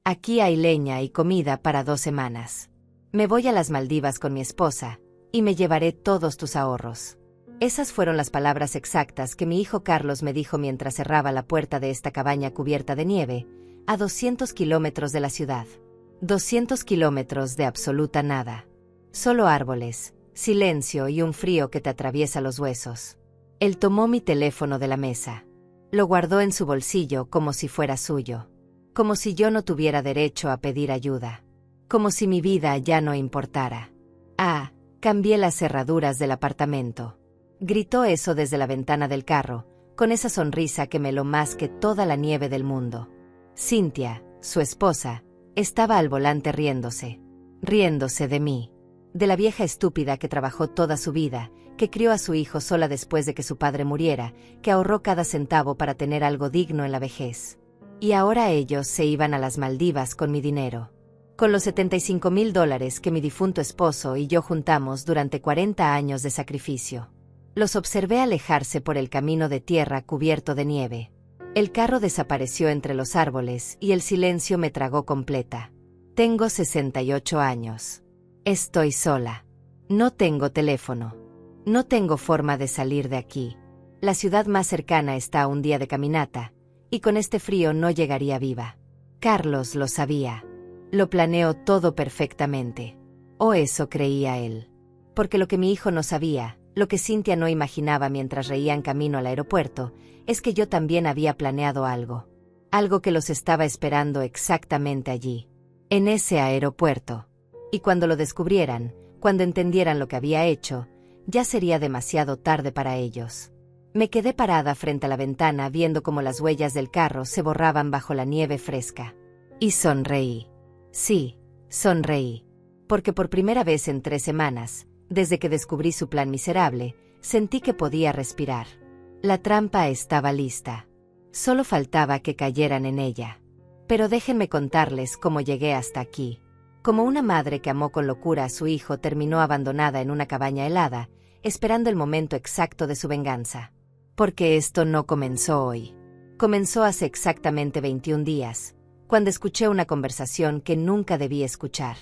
Aquí hay leña y comida para 2 semanas. Me voy a las Maldivas con mi esposa, y me llevaré todos tus ahorros. Esas fueron las palabras exactas que mi hijo Carlos me dijo mientras cerraba la puerta de esta cabaña cubierta de nieve, a 200 kilómetros de la ciudad. 200 kilómetros de absoluta nada. Solo árboles, silencio y un frío que te atraviesa los huesos. Él tomó mi teléfono de la mesa. Lo guardó en su bolsillo como si fuera suyo. Como si yo no tuviera derecho a pedir ayuda. Como si mi vida ya no importara. Cambié las cerraduras del apartamento. Gritó eso desde la ventana del carro, con esa sonrisa que me heló más que toda la nieve del mundo. Cynthia, su esposa, estaba al volante riéndose. Riéndose de mí. De la vieja estúpida que trabajó toda su vida, que crió a su hijo sola después de que su padre muriera, que ahorró cada centavo para tener algo digno en la vejez. Y ahora ellos se iban a las Maldivas con mi dinero. Con los $75,000 que mi difunto esposo y yo juntamos durante 40 años de sacrificio. Los observé alejarse por el camino de tierra cubierto de nieve. El carro desapareció entre los árboles y el silencio me tragó completa. Tengo 68 años. Estoy sola. No tengo teléfono. No tengo forma de salir de aquí. La ciudad más cercana está a un día de caminata, y con este frío no llegaría viva. Carlos lo sabía. Lo planeó todo perfectamente. O eso creía él. Porque lo que mi hijo no sabía, lo que Cynthia no imaginaba mientras reían camino al aeropuerto, es que yo también había planeado algo. Algo que los estaba esperando exactamente allí. En ese aeropuerto. Y cuando lo descubrieran, cuando entendieran lo que había hecho, ya sería demasiado tarde para ellos. Me quedé parada frente a la ventana viendo cómo las huellas del carro se borraban bajo la nieve fresca. Y sonreí. Sí, sonreí. Porque por primera vez en 3 semanas, desde que descubrí su plan miserable, sentí que podía respirar. La trampa estaba lista. Solo faltaba que cayeran en ella. Pero déjenme contarles cómo llegué hasta aquí. Como una madre que amó con locura a su hijo terminó abandonada en una cabaña helada, esperando el momento exacto de su venganza. Porque esto no comenzó hoy. Comenzó hace exactamente 21 días, cuando escuché una conversación que nunca debí escuchar.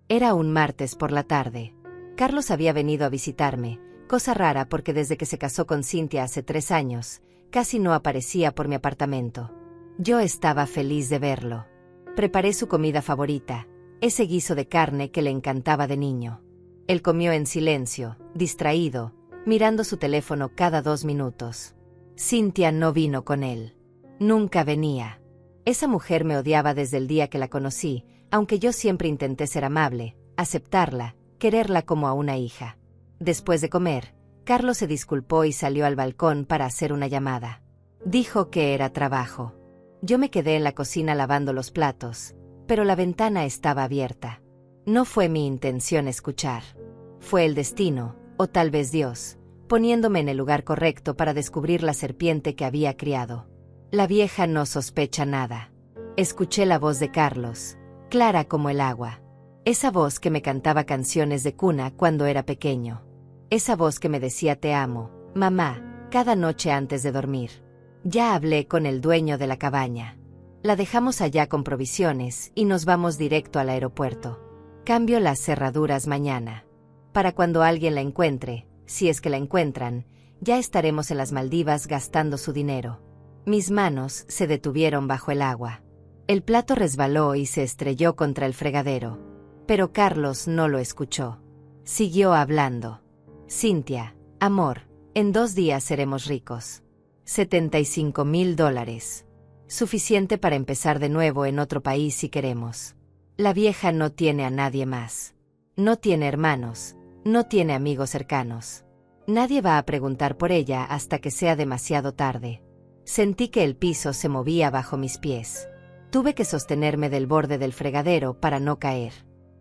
Era un martes por la tarde. Carlos había venido a visitarme, cosa rara porque desde que se casó con Cynthia hace 3 años, casi no aparecía por mi apartamento. Yo estaba feliz de verlo. Preparé su comida favorita, ese guiso de carne que le encantaba de niño. Él comió en silencio, distraído, mirando su teléfono cada 2 minutos. Cynthia no vino con él. Nunca venía. Esa mujer me odiaba desde el día que la conocí, aunque yo siempre intenté ser amable, aceptarla, quererla como a una hija. Después de comer, Carlos se disculpó y salió al balcón para hacer una llamada. Dijo que era trabajo. Yo me quedé en la cocina lavando los platos, pero la ventana estaba abierta. No fue mi intención escuchar. Fue el destino, o tal vez Dios, poniéndome en el lugar correcto para descubrir la serpiente que había criado. La vieja no sospecha nada. Escuché la voz de Carlos, clara como el agua. Esa voz que me cantaba canciones de cuna cuando era pequeño. Esa voz que me decía te amo, mamá, cada noche antes de dormir. Ya hablé con el dueño de la cabaña. La dejamos allá con provisiones y nos vamos directo al aeropuerto. Cambio las cerraduras mañana. Para cuando alguien la encuentre, si es que la encuentran, ya estaremos en las Maldivas gastando su dinero. Mis manos se detuvieron bajo el agua. El plato resbaló y se estrelló contra el fregadero. Pero Carlos no lo escuchó. Siguió hablando. Cynthia, amor, en 2 días seremos ricos. $75,000. Suficiente para empezar de nuevo en otro país si queremos. La vieja no tiene a nadie más. No tiene hermanos, no tiene amigos cercanos. Nadie va a preguntar por ella hasta que sea demasiado tarde. Sentí que el piso se movía bajo mis pies. Tuve que sostenerme del borde del fregadero para no caer.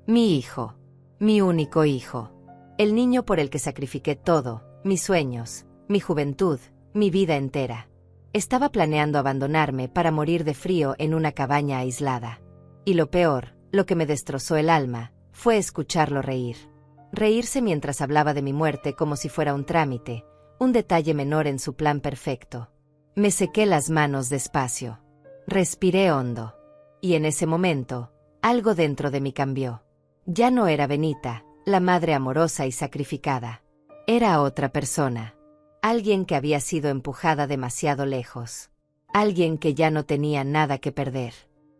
Mi hijo. Mi único hijo. El niño por el que sacrifiqué todo, mis sueños, mi juventud, mi vida entera. Estaba planeando abandonarme para morir de frío en una cabaña aislada. Y lo peor, lo que me destrozó el alma, fue escucharlo reír. Reírse mientras hablaba de mi muerte como si fuera un trámite, un detalle menor en su plan perfecto. Me sequé las manos despacio. Respiré hondo. Y en ese momento, algo dentro de mí cambió. Ya no era Benita, la madre amorosa y sacrificada. Era otra persona. Alguien que había sido empujada demasiado lejos. Alguien que ya no tenía nada que perder.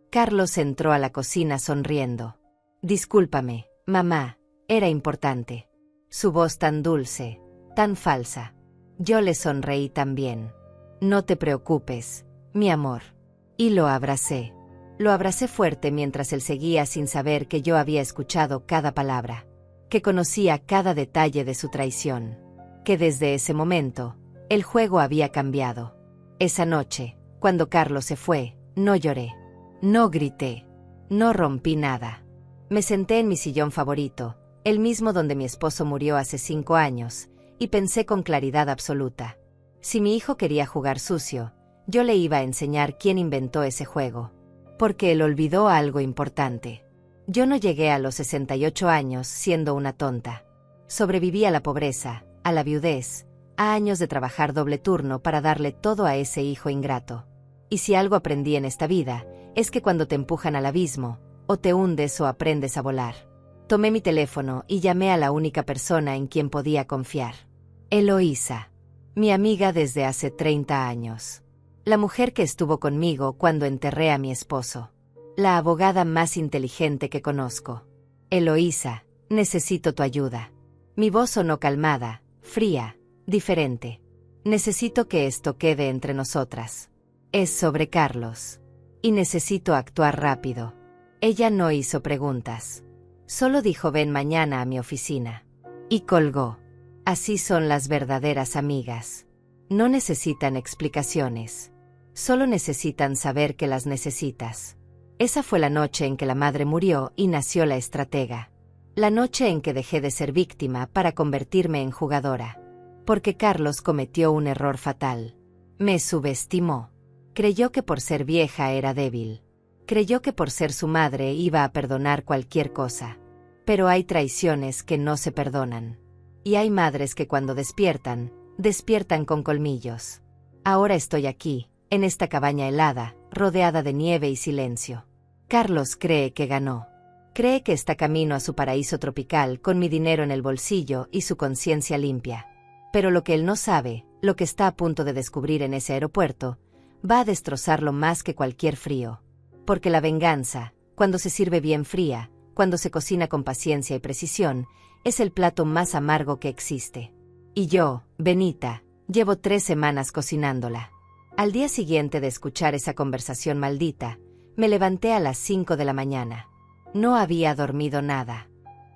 Carlos entró a la cocina sonriendo. Discúlpame, mamá, era importante. Su voz tan dulce, tan falsa. Yo le sonreí también. No te preocupes, mi amor. Y lo abracé. Lo abracé fuerte mientras él seguía sin saber que yo había escuchado cada palabra. Que conocía cada detalle de su traición. Que desde ese momento, el juego había cambiado. Esa noche, cuando Carlos se fue, no lloré. No grité. No rompí nada. Me senté en mi sillón favorito, el mismo donde mi esposo murió hace 5 años, y pensé con claridad absoluta. Si mi hijo quería jugar sucio, yo le iba a enseñar quién inventó ese juego. Porque él olvidó algo importante. Yo no llegué a los 68 años siendo una tonta. Sobreviví a la pobreza, a la viudez, a años de trabajar doble turno para darle todo a ese hijo ingrato. Y si algo aprendí en esta vida, es que cuando te empujan al abismo, o te hundes o aprendes a volar. Tomé mi teléfono y llamé a la única persona en quien podía confiar. Eloísa. Mi amiga desde hace 30 años. La mujer que estuvo conmigo cuando enterré a mi esposo. La abogada más inteligente que conozco. Eloísa, necesito tu ayuda. Mi voz sonó calmada, fría, diferente. Necesito que esto quede entre nosotras. Es sobre Carlos. Y necesito actuar rápido. Ella no hizo preguntas. Solo dijo ven mañana a mi oficina. Y colgó. Así son las verdaderas amigas. No necesitan explicaciones. Solo necesitan saber que las necesitas. Esa fue la noche en que la madre murió y nació la estratega. La noche en que dejé de ser víctima para convertirme en jugadora. Porque Carlos cometió un error fatal. Me subestimó. Creyó que por ser vieja era débil. Creyó que por ser su madre iba a perdonar cualquier cosa. Pero hay traiciones que no se perdonan. Y hay madres que cuando despiertan, despiertan con colmillos. Ahora estoy aquí, en esta cabaña helada, rodeada de nieve y silencio. Carlos cree que ganó. Cree que está camino a su paraíso tropical con mi dinero en el bolsillo y su conciencia limpia. Pero lo que él no sabe, lo que está a punto de descubrir en ese aeropuerto, va a destrozarlo más que cualquier frío. Porque la venganza, cuando se sirve bien fría, cuando se cocina con paciencia y precisión, es el plato más amargo que existe. Y yo, Benita, llevo 3 semanas cocinándola. Al día siguiente de escuchar esa conversación maldita, me levanté a las 5 de la mañana. No había dormido nada.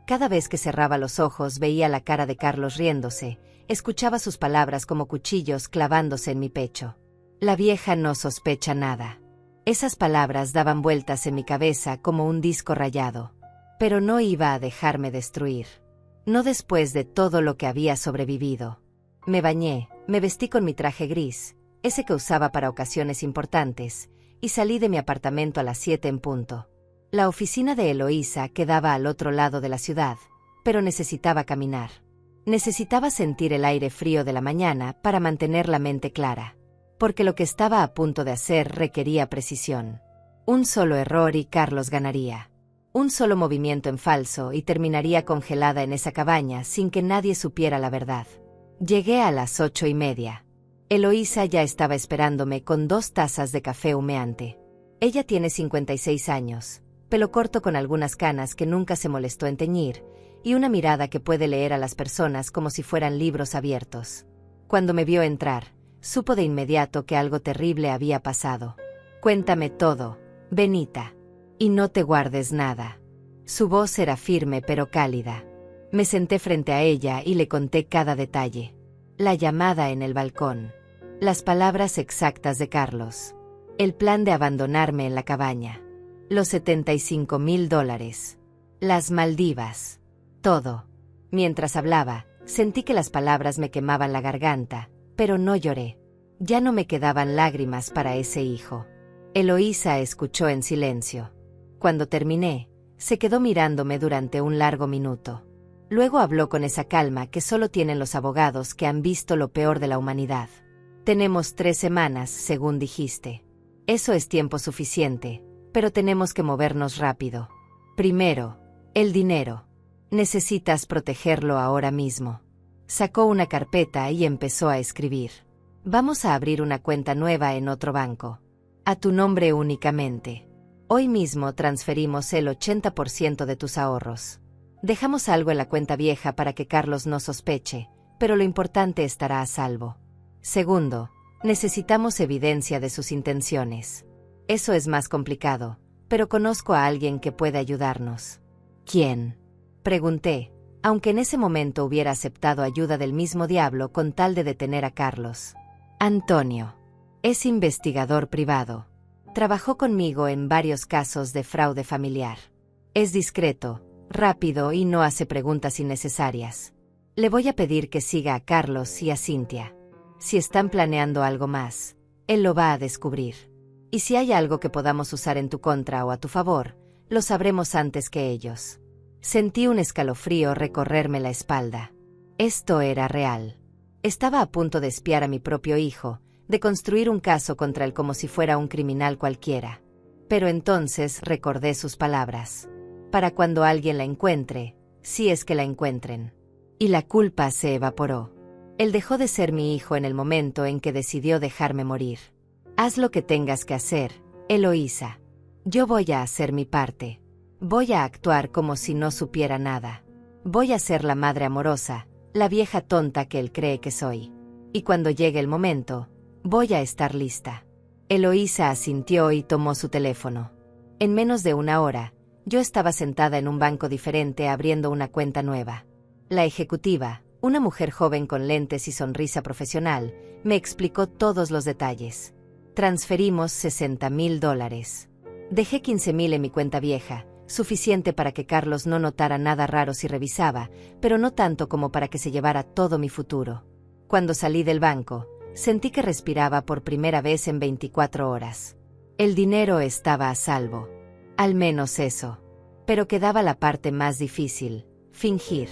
Cada vez que cerraba los ojos veía la cara de Carlos riéndose, escuchaba sus palabras como cuchillos clavándose en mi pecho. La vieja no sospecha nada. Esas palabras daban vueltas en mi cabeza como un disco rayado. Pero no iba a dejarme destruir. No después de todo lo que había sobrevivido. Me bañé, me vestí con mi traje gris, ese que usaba para ocasiones importantes, y salí de mi apartamento a las 7 en punto. La oficina de Eloísa quedaba al otro lado de la ciudad, pero necesitaba caminar. Necesitaba sentir el aire frío de la mañana para mantener la mente clara. Porque lo que estaba a punto de hacer requería precisión. Un solo error y Carlos ganaría. Un solo movimiento en falso y terminaría congelada en esa cabaña sin que nadie supiera la verdad. Llegué a las 8:30. Eloísa ya estaba esperándome con 2 tazas de café humeante. Ella tiene 56 años, pelo corto con algunas canas que nunca se molestó en teñir, y una mirada que puede leer a las personas como si fueran libros abiertos. Cuando me vio entrar, supo de inmediato que algo terrible había pasado. Cuéntame todo, Benita. Y no te guardes nada. Su voz era firme pero cálida. Me senté frente a ella y le conté cada detalle. La llamada en el balcón. Las palabras exactas de Carlos. El plan de abandonarme en la cabaña. Los $75,000. Las Maldivas. Todo. Mientras hablaba, sentí que las palabras me quemaban la garganta, pero no lloré. Ya no me quedaban lágrimas para ese hijo. Eloísa escuchó en silencio. Cuando terminé, se quedó mirándome durante un largo minuto. Luego habló con esa calma que solo tienen los abogados que han visto lo peor de la humanidad. Tenemos 3 semanas, según dijiste. Eso es tiempo suficiente. pero tenemos que movernos rápido. Primero, el dinero. Necesitas protegerlo ahora mismo. Sacó una carpeta y empezó a escribir. Vamos a abrir una cuenta nueva en otro banco. A tu nombre únicamente. Hoy mismo transferimos el 80% de tus ahorros. Dejamos algo en la cuenta vieja para que Carlos no sospeche, pero lo importante estará a salvo. Segundo, necesitamos evidencia de sus intenciones. Eso es más complicado, pero conozco a alguien que puede ayudarnos. ¿Quién? Pregunté, aunque en ese momento hubiera aceptado ayuda del mismo diablo con tal de detener a Carlos. Antonio. Es investigador privado. Trabajó conmigo en varios casos de fraude familiar. Es discreto, rápido y no hace preguntas innecesarias. Le voy a pedir que siga a Carlos y a Cynthia. Si están planeando algo más, él lo va a descubrir. Y si hay algo que podamos usar en tu contra o a tu favor, lo sabremos antes que ellos. Sentí un escalofrío recorrerme la espalda. Esto era real. Estaba a punto de espiar a mi propio hijo, de construir un caso contra él como si fuera un criminal cualquiera. Pero entonces recordé sus palabras. Para cuando alguien la encuentre, si es que la encuentren. Y la culpa se evaporó. Él dejó de ser mi hijo en el momento en que decidió dejarme morir. Haz lo que tengas que hacer, Eloísa. Yo voy a hacer mi parte. Voy a actuar como si no supiera nada. Voy a ser la madre amorosa, la vieja tonta que él cree que soy. Y cuando llegue el momento, voy a estar lista. Eloísa asintió y tomó su teléfono. En menos de una hora, yo estaba sentada en un banco diferente abriendo una cuenta nueva. La ejecutiva, una mujer joven con lentes y sonrisa profesional, me explicó todos los detalles. Transferimos $60,000. Dejé $15,000 en mi cuenta vieja, suficiente para que Carlos no notara nada raro si revisaba, pero no tanto como para que se llevara todo mi futuro. Cuando salí del banco, sentí que respiraba por primera vez en 24 horas. El dinero estaba a salvo. Al menos eso. Pero quedaba la parte más difícil, fingir.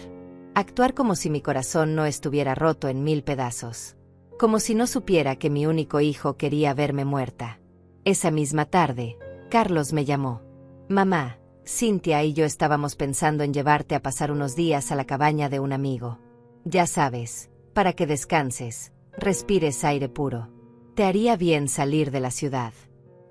Actuar como si mi corazón no estuviera roto en 1000 pedazos. Como si no supiera que mi único hijo quería verme muerta. Esa misma tarde, Carlos me llamó. Mamá, Cynthia y yo estábamos pensando en llevarte a pasar unos días a la cabaña de un amigo. Ya sabes, para que descanses, respires aire puro. Te haría bien salir de la ciudad.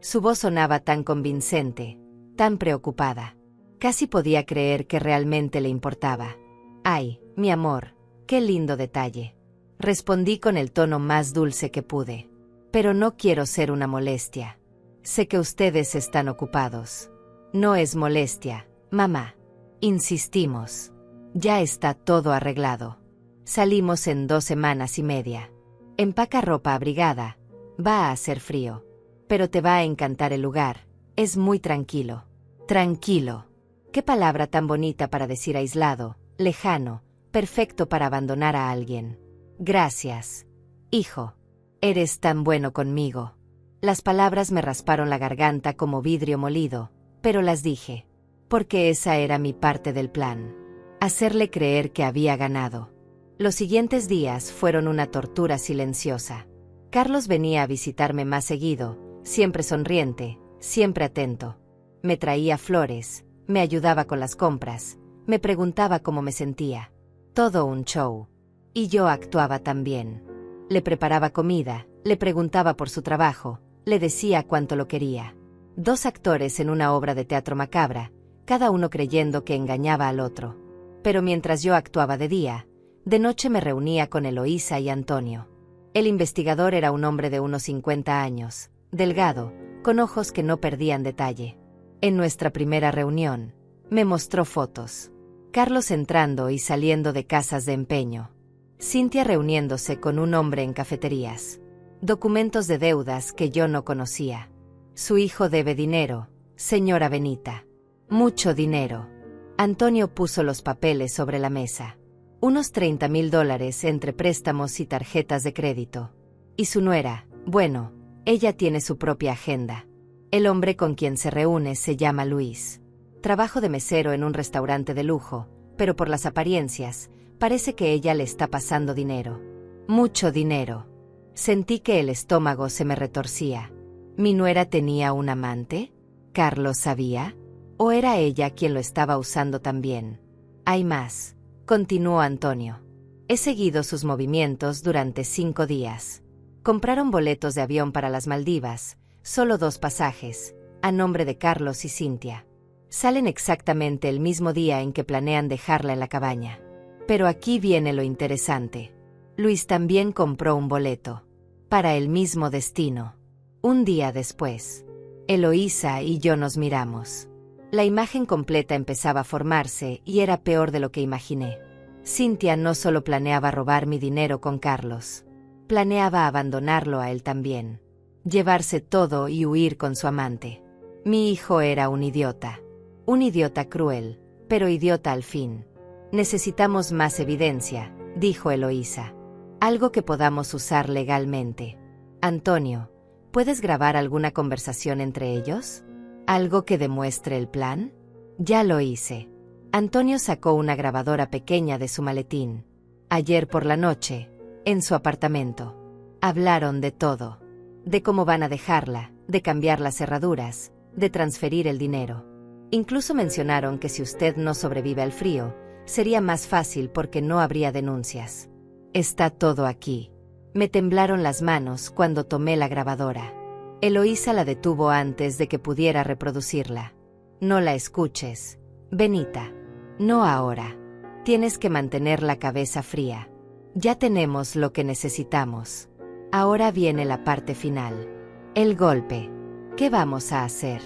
Su voz sonaba tan convincente, tan preocupada. Casi podía creer que realmente le importaba. Ay, mi amor, qué lindo detalle. Respondí con el tono más dulce que pude. Pero no quiero ser una molestia. Sé que ustedes están ocupados. No es molestia, mamá. Insistimos. Ya está todo arreglado. Salimos en 2 semanas y media. Empaca ropa abrigada. Va a hacer frío. Pero te va a encantar el lugar. Es muy tranquilo. Tranquilo. Qué palabra tan bonita para decir aislado, lejano, perfecto para abandonar a alguien. Gracias, hijo. Eres tan bueno conmigo. Las palabras me rasparon la garganta como vidrio molido, pero las dije. Porque esa era mi parte del plan. Hacerle creer que había ganado. Los siguientes días fueron una tortura silenciosa. Carlos venía a visitarme más seguido, siempre sonriente, siempre atento. Me traía flores, me ayudaba con las compras, me preguntaba cómo me sentía. Todo un show. Y yo actuaba también. Le preparaba comida, le preguntaba por su trabajo, le decía cuánto lo quería. 2 actores en una obra de teatro macabra, cada uno creyendo que engañaba al otro. Pero mientras yo actuaba de día, de noche me reunía con Eloísa y Antonio. El investigador era un hombre de unos 50 años, delgado, con ojos que no perdían detalle. En nuestra primera reunión, me mostró fotos. Carlos entrando y saliendo de casas de empeño. Cynthia reuniéndose con un hombre en cafeterías. Documentos de deudas que yo no conocía. Su hijo debe dinero, señora Benita. Mucho dinero. Antonio puso los papeles sobre la mesa. Unos $30,000 entre préstamos y tarjetas de crédito. Y su nuera, bueno, ella tiene su propia agenda. El hombre con quien se reúne se llama Luis. Trabajo de mesero en un restaurante de lujo, pero por las apariencias, parece que ella le está pasando dinero. Mucho dinero. Sentí que el estómago se me retorcía. ¿Mi nuera tenía un amante? ¿Carlos sabía? ¿O era ella quien lo estaba usando también? Hay más, continuó Antonio. He seguido sus movimientos durante 5 días. Compraron boletos de avión para las Maldivas, solo 2 pasajes, a nombre de Carlos y Cynthia. Salen exactamente el mismo día en que planean dejarla en la cabaña. Pero aquí viene lo interesante. Luis también compró un boleto. Para el mismo destino. Un día después. Eloísa y yo nos miramos. La imagen completa empezaba a formarse y era peor de lo que imaginé. Cynthia no solo planeaba robar mi dinero con Carlos. Planeaba abandonarlo a él también. Llevarse todo y huir con su amante. Mi hijo era un idiota. Un idiota cruel, pero idiota al fin. Necesitamos más evidencia, dijo Eloísa. Algo que podamos usar legalmente. Antonio, ¿puedes grabar alguna conversación entre ellos? ¿Algo que demuestre el plan? Ya lo hice. Antonio sacó una grabadora pequeña de su maletín. Ayer por la noche, en su apartamento. Hablaron de todo. De cómo van a dejarla, de cambiar las cerraduras, de transferir el dinero. Incluso mencionaron que si usted no sobrevive al frío, sería más fácil porque no habría denuncias. Está todo aquí. Me temblaron las manos cuando tomé la grabadora. Eloísa la detuvo antes de que pudiera reproducirla. No la escuches, Benita. No ahora. Tienes que mantener la cabeza fría. Ya tenemos lo que necesitamos. Ahora viene la parte final. El golpe. ¿Qué vamos a hacer?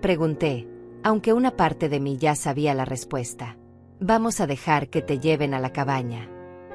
Pregunté, aunque una parte de mí ya sabía la respuesta. Vamos a dejar que te lleven a la cabaña.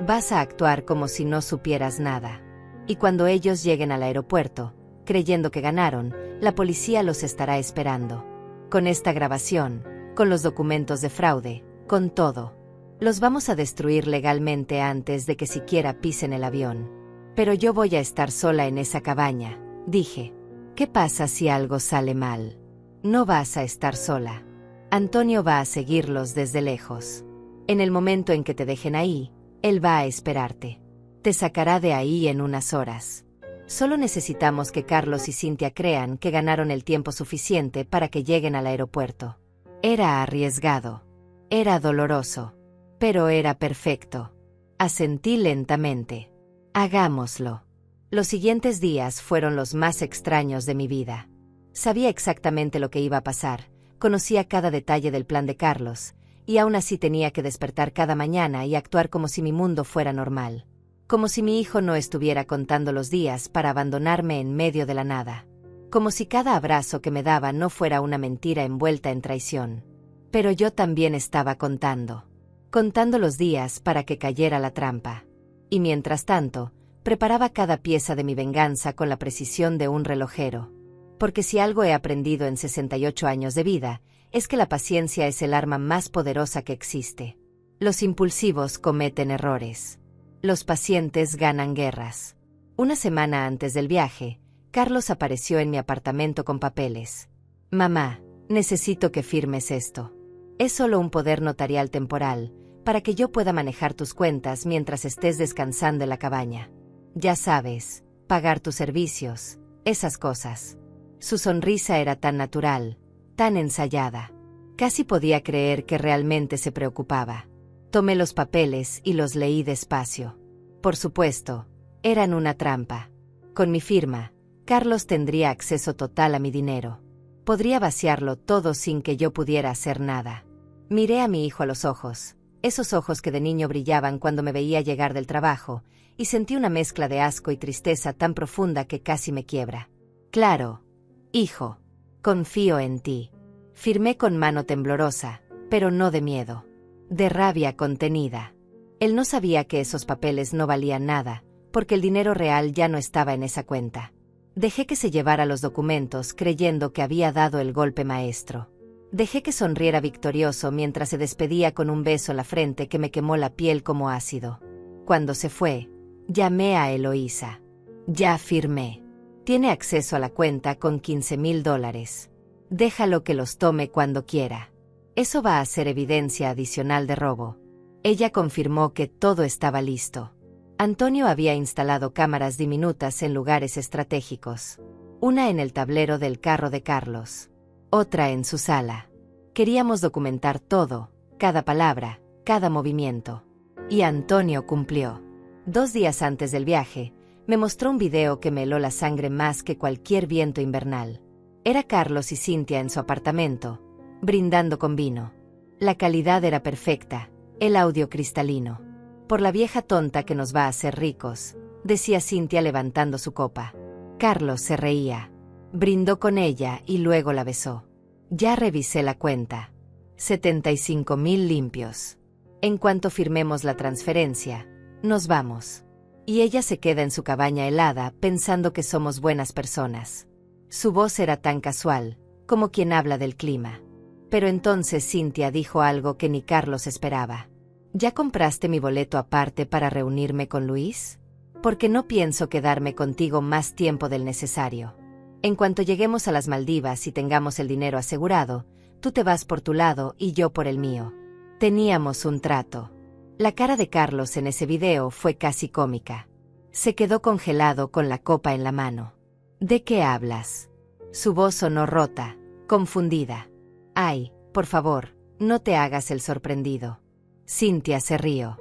Vas a actuar como si no supieras nada. Y cuando ellos lleguen al aeropuerto, creyendo que ganaron, la policía los estará esperando. Con esta grabación, con los documentos de fraude, con todo. Los vamos a destruir legalmente antes de que siquiera pisen el avión. Pero yo voy a estar sola en esa cabaña, dije. ¿Qué pasa si algo sale mal? No vas a estar sola. Antonio va a seguirlos desde lejos. En el momento en que te dejen ahí, él va a esperarte. Te sacará de ahí en unas horas. Solo necesitamos que Carlos y Cynthia crean que ganaron el tiempo suficiente para que lleguen al aeropuerto. Era arriesgado. Era doloroso. Pero era perfecto. Asentí lentamente. Hagámoslo. Los siguientes días fueron los más extraños de mi vida. Sabía exactamente lo que iba a pasar, conocía cada detalle del plan de Carlos, y aún así tenía que despertar cada mañana y actuar como si mi mundo fuera normal. Como si mi hijo no estuviera contando los días para abandonarme en medio de la nada. Como si cada abrazo que me daba no fuera una mentira envuelta en traición. Pero yo también estaba contando. Contando los días para que cayera la trampa. Y mientras tanto, preparaba cada pieza de mi venganza con la precisión de un relojero. Porque si algo he aprendido en 68 años de vida, es que la paciencia es el arma más poderosa que existe. Los impulsivos cometen errores. Los pacientes ganan guerras. Una semana antes del viaje, Carlos apareció en mi apartamento con papeles. Mamá, necesito que firmes esto. Es solo un poder notarial temporal, para que yo pueda manejar tus cuentas mientras estés descansando en la cabaña. Ya sabes, pagar tus servicios, esas cosas. Su sonrisa era tan natural, tan ensayada. Casi podía creer que realmente se preocupaba. Tomé los papeles y los leí despacio. Por supuesto, eran una trampa. Con mi firma, Carlos tendría acceso total a mi dinero. Podría vaciarlo todo sin que yo pudiera hacer nada. Miré a mi hijo a los ojos, esos ojos que de niño brillaban cuando me veía llegar del trabajo, y sentí una mezcla de asco y tristeza tan profunda que casi me quiebra. Claro, hijo, confío en ti. Firmé con mano temblorosa, pero no de miedo. De rabia contenida. Él no sabía que esos papeles no valían nada, porque el dinero real ya no estaba en esa cuenta. Dejé que se llevara los documentos creyendo que había dado el golpe maestro. Dejé que sonriera victorioso mientras se despedía con un beso en la frente que me quemó la piel como ácido. Cuando se fue, llamé a Eloísa. Ya firmé. Tiene acceso a la cuenta con $15,000. Déjalo que los tome cuando quiera. Eso va a ser evidencia adicional de robo. Ella confirmó que todo estaba listo. Antonio había instalado cámaras diminutas en lugares estratégicos. Una en el tablero del carro de Carlos. otra en su sala. Queríamos documentar todo, cada palabra, cada movimiento. Y Antonio cumplió. 2 días antes del viaje, me mostró un video que me heló la sangre más que cualquier viento invernal. Era Carlos y Cynthia en su apartamento, brindando con vino. La calidad era perfecta, el audio cristalino. Por la vieja tonta que nos va a hacer ricos, decía Cynthia levantando su copa. Carlos se reía. Brindó con ella y luego la besó. Ya revisé la cuenta. 75,000 limpios. En cuanto firmemos la transferencia, nos vamos. Y ella se queda en su cabaña helada pensando que somos buenas personas. Su voz era tan casual, como quien habla del clima. Pero entonces Cynthia dijo algo que ni Carlos esperaba. ¿Ya compraste mi boleto aparte para reunirme con Luis? Porque no pienso quedarme contigo más tiempo del necesario. En cuanto lleguemos a las Maldivas y tengamos el dinero asegurado, tú te vas por tu lado y yo por el mío. Teníamos un trato. La cara de Carlos en ese video fue casi cómica. Se quedó congelado con la copa en la mano. ¿De qué hablas? Su voz sonó rota, confundida. Ay, por favor, no te hagas el sorprendido. Cynthia se rió.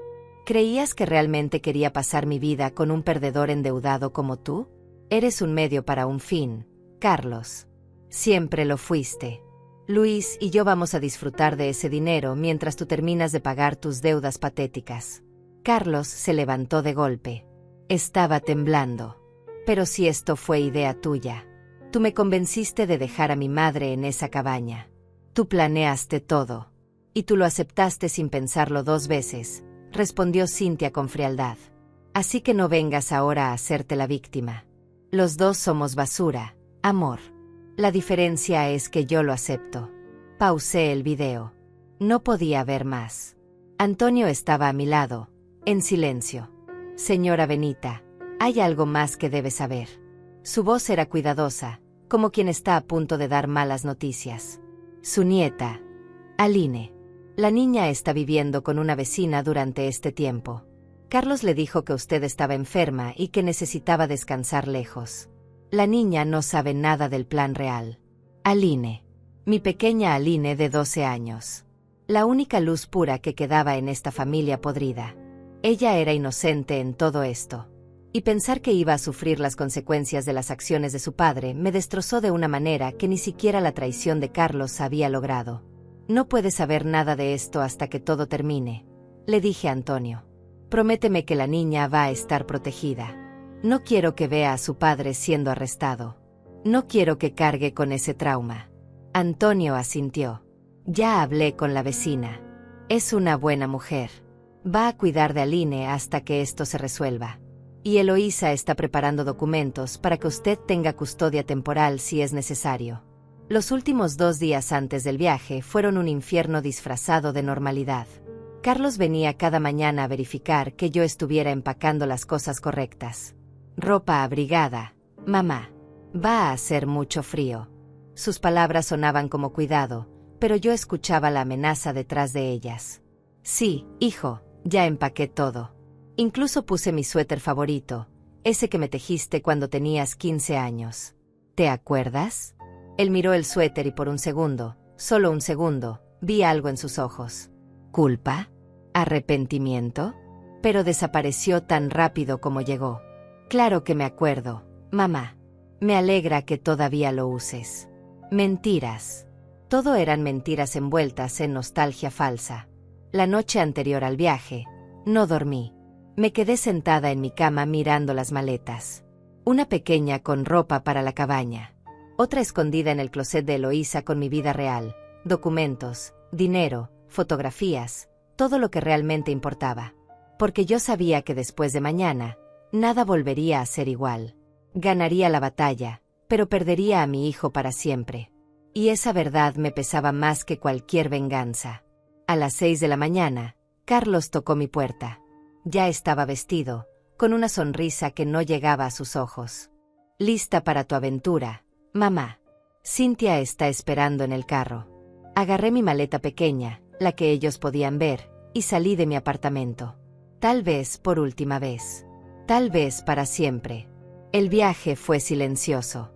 ¿Creías que realmente quería pasar mi vida con un perdedor endeudado como tú? Eres un medio para un fin, Carlos. Siempre lo fuiste. Luis y yo vamos a disfrutar de ese dinero mientras tú terminas de pagar tus deudas patéticas. Carlos se levantó de golpe. Estaba temblando. Pero si esto fue idea tuya. Tú me convenciste de dejar a mi madre en esa cabaña. Tú planeaste todo. Y tú lo aceptaste sin pensarlo 2 veces, respondió Cynthia con frialdad. Así que no vengas ahora a hacerte la víctima. Los dos somos basura, amor. La diferencia es que yo lo acepto. Pausé el video. No podía ver más. Antonio estaba a mi lado, en silencio. Señora Benita, hay algo más que debe saber. Su voz era cuidadosa, como quien está a punto de dar malas noticias. Su nieta, Aline. La niña está viviendo con una vecina durante este tiempo. Carlos le dijo que usted estaba enferma y que necesitaba descansar lejos. La niña no sabe nada del plan real. Aline. Mi pequeña Aline de 12 años. La única luz pura que quedaba en esta familia podrida. Ella era inocente en todo esto. Y pensar que iba a sufrir las consecuencias de las acciones de su padre me destrozó de una manera que ni siquiera la traición de Carlos había logrado. No puedes saber nada de esto hasta que todo termine, le dije a Antonio. Prométeme que la niña va a estar protegida. No quiero que vea a su padre siendo arrestado. No quiero que cargue con ese trauma. Antonio asintió. Ya hablé con la vecina. Es una buena mujer. Va a cuidar de Aline hasta que esto se resuelva. Y Eloísa está preparando documentos para que usted tenga custodia temporal si es necesario. Los últimos 2 días antes del viaje fueron un infierno disfrazado de normalidad. Carlos venía cada mañana a verificar que yo estuviera empacando las cosas correctas. Ropa abrigada. Mamá. Va a hacer mucho frío. Sus palabras sonaban como cuidado, pero yo escuchaba la amenaza detrás de ellas. Sí, hijo, ya empaqué todo. Incluso puse mi suéter favorito, ese que me tejiste cuando tenías 15 años. ¿Te acuerdas? Él miró el suéter y por un segundo, solo un segundo, vi algo en sus ojos. ¿Culpa? ¿Arrepentimiento? Pero desapareció tan rápido como llegó. Claro que me acuerdo, mamá. Me alegra que todavía lo uses. Mentiras. Todo eran mentiras envueltas en nostalgia falsa. La noche anterior al viaje, no dormí. Me quedé sentada en mi cama mirando las maletas. Una pequeña con ropa para la cabaña. Otra escondida en el closet de Eloísa con mi vida real, documentos, dinero, fotografías, todo lo que realmente importaba. Porque yo sabía que después de mañana, nada volvería a ser igual. Ganaría la batalla, pero perdería a mi hijo para siempre. Y esa verdad me pesaba más que cualquier venganza. A las 6 de la mañana, Carlos tocó mi puerta. Ya estaba vestido, con una sonrisa que no llegaba a sus ojos. Lista para tu aventura, mamá. Cynthia está esperando en el carro. Agarré mi maleta pequeña, la que ellos podían ver, y salí de mi apartamento. Tal vez por última vez. Tal vez para siempre. El viaje fue silencioso.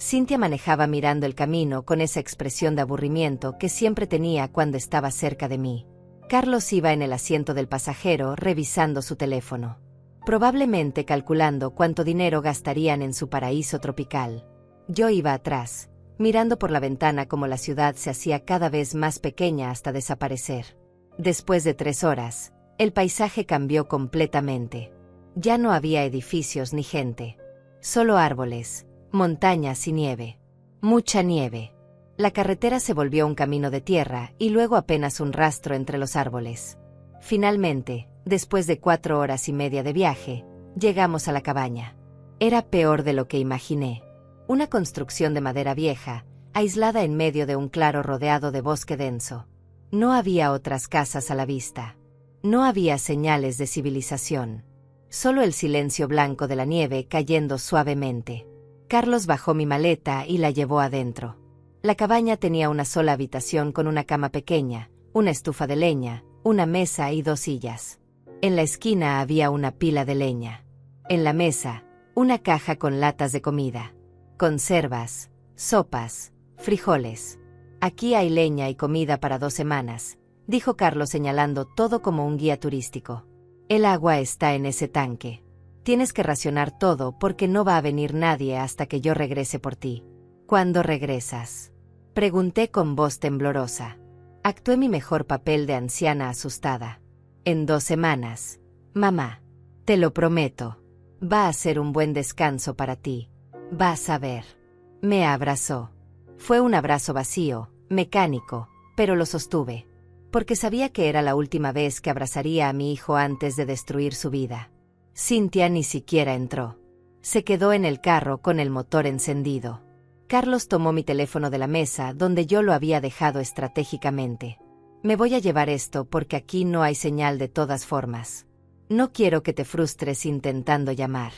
Cynthia manejaba mirando el camino con esa expresión de aburrimiento que siempre tenía cuando estaba cerca de mí. Carlos iba en el asiento del pasajero revisando su teléfono, probablemente calculando cuánto dinero gastarían en su paraíso tropical. Yo iba atrás, mirando por la ventana cómo la ciudad se hacía cada vez más pequeña hasta desaparecer. Después de 3 horas, el paisaje cambió completamente. Ya no había edificios ni gente. Solo árboles, montañas y nieve. Mucha nieve. La carretera se volvió un camino de tierra y luego apenas un rastro entre los árboles. Finalmente, después de 4 horas y media de viaje, llegamos a la cabaña. Era peor de lo que imaginé. Una construcción de madera vieja, aislada en medio de un claro rodeado de bosque denso. No había otras casas a la vista. No había señales de civilización. Solo el silencio blanco de la nieve cayendo suavemente. Carlos bajó mi maleta y la llevó adentro. La cabaña tenía una sola habitación con una cama pequeña, una estufa de leña, una mesa y 2 sillas. En la esquina había una pila de leña. En la mesa, una caja con latas de comida. Conservas, sopas, frijoles. Aquí hay leña y comida para 2 semanas, dijo Carlos señalando todo como un guía turístico. El agua está en ese tanque. Tienes que racionar todo porque no va a venir nadie hasta que yo regrese por ti. ¿Cuándo regresas?, pregunté con voz temblorosa. Actué mi mejor papel de anciana asustada. En 2 semanas, mamá. Te lo prometo. Va a ser un buen descanso para ti. Vas a ver. Me abrazó. Fue un abrazo vacío, mecánico, pero lo sostuve. Porque sabía que era la última vez que abrazaría a mi hijo antes de destruir su vida. Cynthia ni siquiera entró. Se quedó en el carro con el motor encendido. Carlos tomó mi teléfono de la mesa donde yo lo había dejado estratégicamente. Me voy a llevar esto porque aquí no hay señal de todas formas. No quiero que te frustres intentando llamar.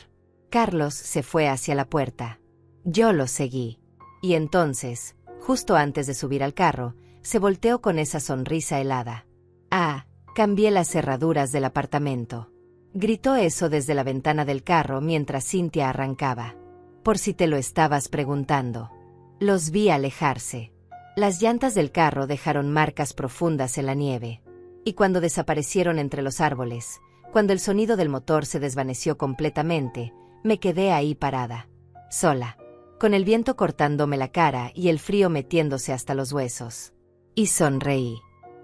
Carlos se fue hacia la puerta. Yo lo seguí. Y entonces, justo antes de subir al carro, se volteó con esa sonrisa helada. Ah, cambié las cerraduras del apartamento. Gritó eso desde la ventana del carro mientras Cynthia arrancaba. Por si te lo estabas preguntando. Los vi alejarse. Las llantas del carro dejaron marcas profundas en la nieve. Y cuando desaparecieron entre los árboles, cuando el sonido del motor se desvaneció completamente, me quedé ahí parada. Sola. Con el viento cortándome la cara y el frío metiéndose hasta los huesos. Y sonreí.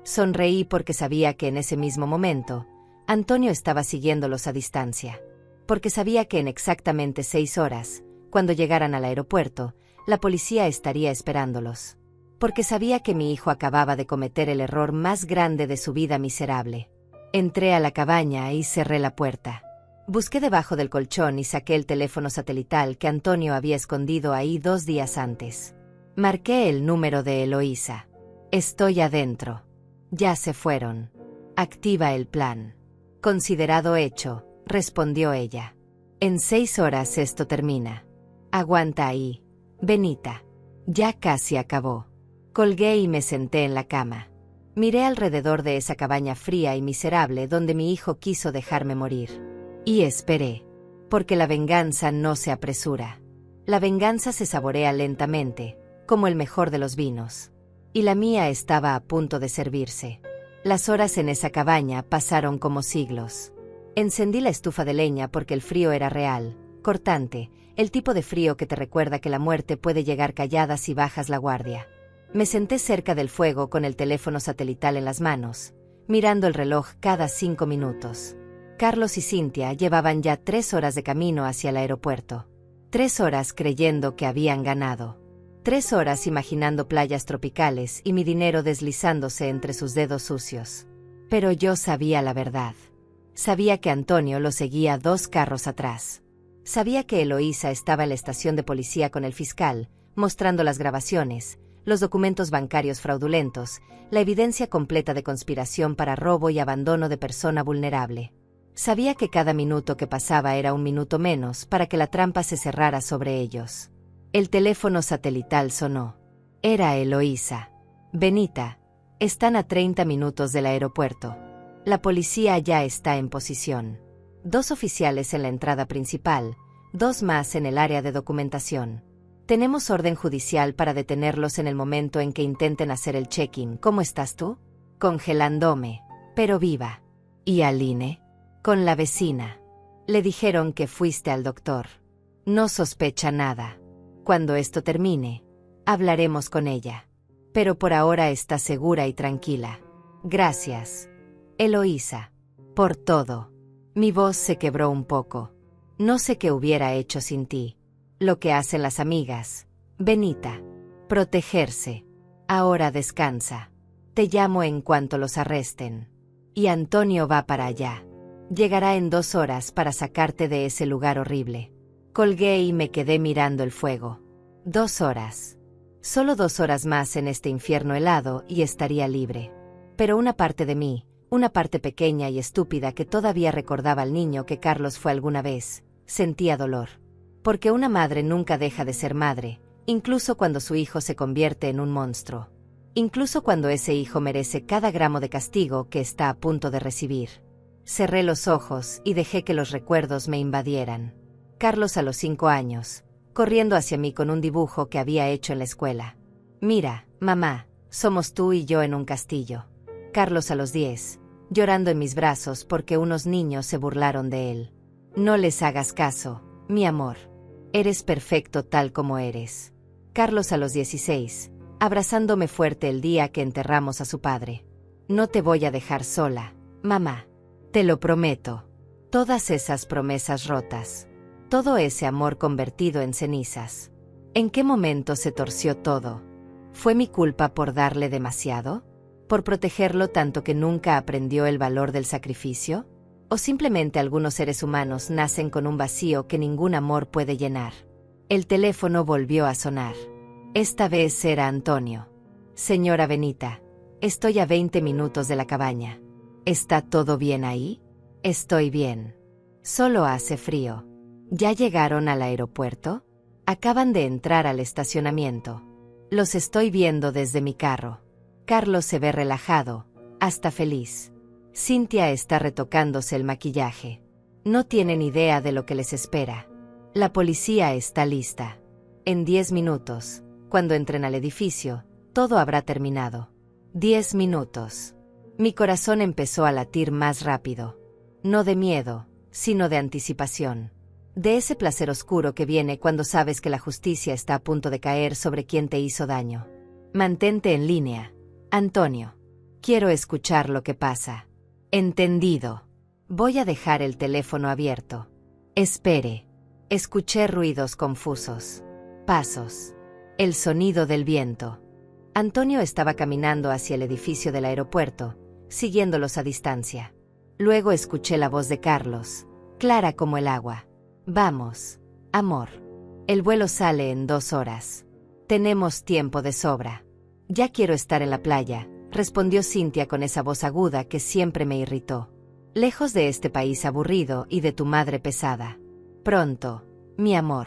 Sonreí porque sabía que en ese mismo momento, Antonio estaba siguiéndolos a distancia. Porque sabía que en exactamente 6 horas, cuando llegaran al aeropuerto, la policía estaría esperándolos. Porque sabía que mi hijo acababa de cometer el error más grande de su vida miserable. Entré a la cabaña y cerré la puerta. Busqué debajo del colchón y saqué el teléfono satelital que Antonio había escondido ahí 2 días antes. Marqué el número de Eloísa. Estoy adentro. Ya se fueron. Activa el plan. Considerado hecho, respondió ella. En 6 horas esto termina. Aguanta ahí, Benita. Ya casi acabó. Colgué y me senté en la cama. Miré alrededor de esa cabaña fría y miserable donde mi hijo quiso dejarme morir. Y esperé. Porque la venganza no se apresura. La venganza se saborea lentamente, como el mejor de los vinos. Y la mía estaba a punto de servirse. Las horas en esa cabaña pasaron como siglos. Encendí la estufa de leña porque el frío era real, cortante, el tipo de frío que te recuerda que la muerte puede llegar callada si bajas la guardia. Me senté cerca del fuego con el teléfono satelital en las manos, mirando el reloj cada 5 minutos. Carlos y Cynthia llevaban ya 3 horas de camino hacia el aeropuerto. 3 horas creyendo que habían ganado. 3 horas imaginando playas tropicales y mi dinero deslizándose entre sus dedos sucios. Pero yo sabía la verdad. Sabía que Antonio lo seguía 2 carros atrás. Sabía que Eloísa estaba en la estación de policía con el fiscal, mostrando las grabaciones, los documentos bancarios fraudulentos, la evidencia completa de conspiración para robo y abandono de persona vulnerable. Sabía que cada minuto que pasaba era un minuto menos para que la trampa se cerrara sobre ellos. El teléfono satelital sonó. Era Eloísa. Benita, están a 30 minutos del aeropuerto. La policía ya está en posición. 2 oficiales en la entrada principal, 2 más en el área de documentación. Tenemos orden judicial para detenerlos en el momento en que intenten hacer el check-in. ¿Cómo estás tú? Congelándome, pero viva. ¿Y Aline? Con la vecina. Le dijeron que fuiste al doctor. No sospecha nada. Cuando esto termine, hablaremos con ella. Pero por ahora está segura y tranquila. Gracias, Eloísa, por todo. Mi voz se quebró un poco. No sé qué hubiera hecho sin ti. Lo que hacen las amigas. Benita. Protegerse. Ahora descansa. Te llamo en cuanto los arresten. Y Antonio va para allá. Llegará en 2 horas para sacarte de ese lugar horrible. Colgué y me quedé mirando el fuego. 2 horas. Solo 2 horas más en este infierno helado y estaría libre. Pero una parte de mí, una parte pequeña y estúpida que todavía recordaba al niño que Carlos fue alguna vez, sentía dolor. Porque una madre nunca deja de ser madre, incluso cuando su hijo se convierte en un monstruo. Incluso cuando ese hijo merece cada gramo de castigo que está a punto de recibir. Cerré los ojos y dejé que los recuerdos me invadieran. Carlos a los 5 años, corriendo hacia mí con un dibujo que había hecho en la escuela. Mira, mamá, somos tú y yo en un castillo. Carlos a los 10, llorando en mis brazos porque unos niños se burlaron de él. No les hagas caso, mi amor. Eres perfecto tal como eres. Carlos a los 16, abrazándome fuerte el día que enterramos a su padre. No te voy a dejar sola, mamá. Te lo prometo. Todas esas promesas rotas. Todo ese amor convertido en cenizas. ¿En qué momento se torció todo? ¿Fue mi culpa por darle demasiado? ¿Por protegerlo tanto que nunca aprendió el valor del sacrificio? ¿O simplemente algunos seres humanos nacen con un vacío que ningún amor puede llenar? El teléfono volvió a sonar. Esta vez era Antonio. Señora Benita, estoy a 20 minutos de la cabaña. ¿Está todo bien ahí? Estoy bien. Solo hace frío. ¿Ya llegaron al aeropuerto? Acaban de entrar al estacionamiento. Los estoy viendo desde mi carro. Carlos se ve relajado, hasta feliz. Cynthia está retocándose el maquillaje. No tienen idea de lo que les espera. La policía está lista. En 10 minutos, cuando entren al edificio, todo habrá terminado. 10 minutos. Mi corazón empezó a latir más rápido. No de miedo, sino de anticipación. De ese placer oscuro que viene cuando sabes que la justicia está a punto de caer sobre quien te hizo daño. Mantente en línea, Antonio. Quiero escuchar lo que pasa. Entendido. Voy a dejar el teléfono abierto. Espere. Escuché ruidos confusos. Pasos. El sonido del viento. Antonio estaba caminando hacia el edificio del aeropuerto, siguiéndolos a distancia. Luego escuché la voz de Carlos, clara como el agua. Vamos, amor. El vuelo sale en 2 horas. Tenemos tiempo de sobra. Ya quiero estar en la playa, respondió Cynthia con esa voz aguda que siempre me irritó. Lejos de este país aburrido y de tu madre pesada. Pronto, mi amor.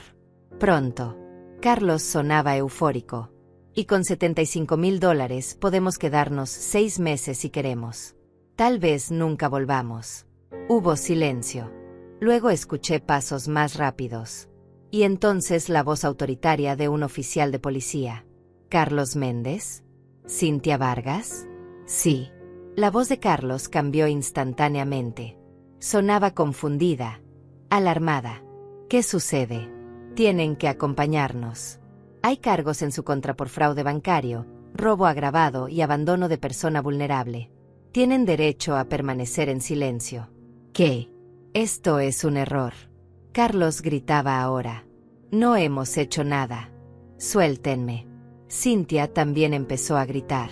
Pronto. Carlos sonaba eufórico. Y con $75,000 podemos quedarnos 6 meses si queremos. Tal vez nunca volvamos. Hubo silencio. Luego escuché pasos más rápidos. Y entonces la voz autoritaria de un oficial de policía. ¿Carlos Méndez? ¿Cynthia Vargas? Sí. La voz de Carlos cambió instantáneamente. Sonaba confundida, alarmada. ¿Qué sucede? Tienen que acompañarnos. Hay cargos en su contra por fraude bancario, robo agravado y abandono de persona vulnerable. Tienen derecho a permanecer en silencio. ¿Qué? Esto es un error. Carlos gritaba ahora. No hemos hecho nada. Suéltenme. Cynthia también empezó a gritar.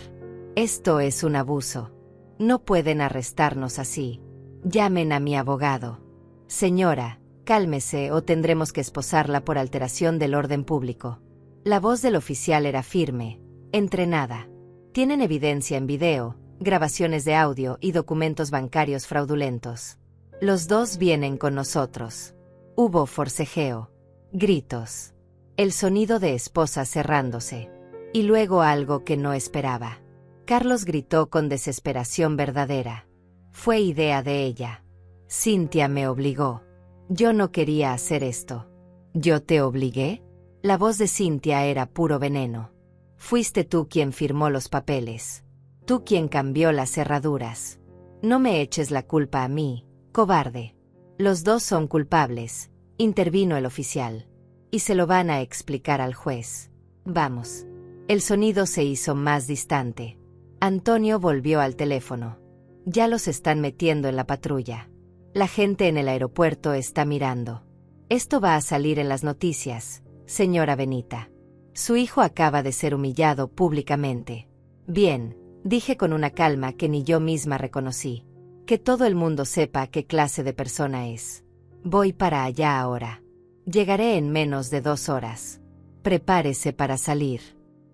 Esto es un abuso. No pueden arrestarnos así. Llamen a mi abogado. Señora, cálmese o tendremos que esposarla por alteración del orden público. La voz del oficial era firme, entrenada. Tienen evidencia en video, grabaciones de audio y documentos bancarios fraudulentos. Los dos vienen con nosotros. Hubo forcejeo, gritos, el sonido de esposas cerrándose. Y luego algo que no esperaba. Carlos gritó con desesperación verdadera. Fue idea de ella. Cynthia me obligó. Yo no quería hacer esto. ¿Yo te obligué? La voz de Cynthia era puro veneno. Fuiste tú quien firmó los papeles. Tú quien cambió las cerraduras. No me eches la culpa a mí, cobarde. Los dos son culpables, intervino el oficial. Y se lo van a explicar al juez. Vamos. El sonido se hizo más distante. Antonio volvió al teléfono. Ya los están metiendo en la patrulla. La gente en el aeropuerto está mirando. Esto va a salir en las noticias, señora Benita. Su hijo acaba de ser humillado públicamente. Bien, dije con una calma que ni yo misma reconocí. Que todo el mundo sepa qué clase de persona es. Voy para allá ahora. Llegaré en menos de 2 horas. Prepárese para salir.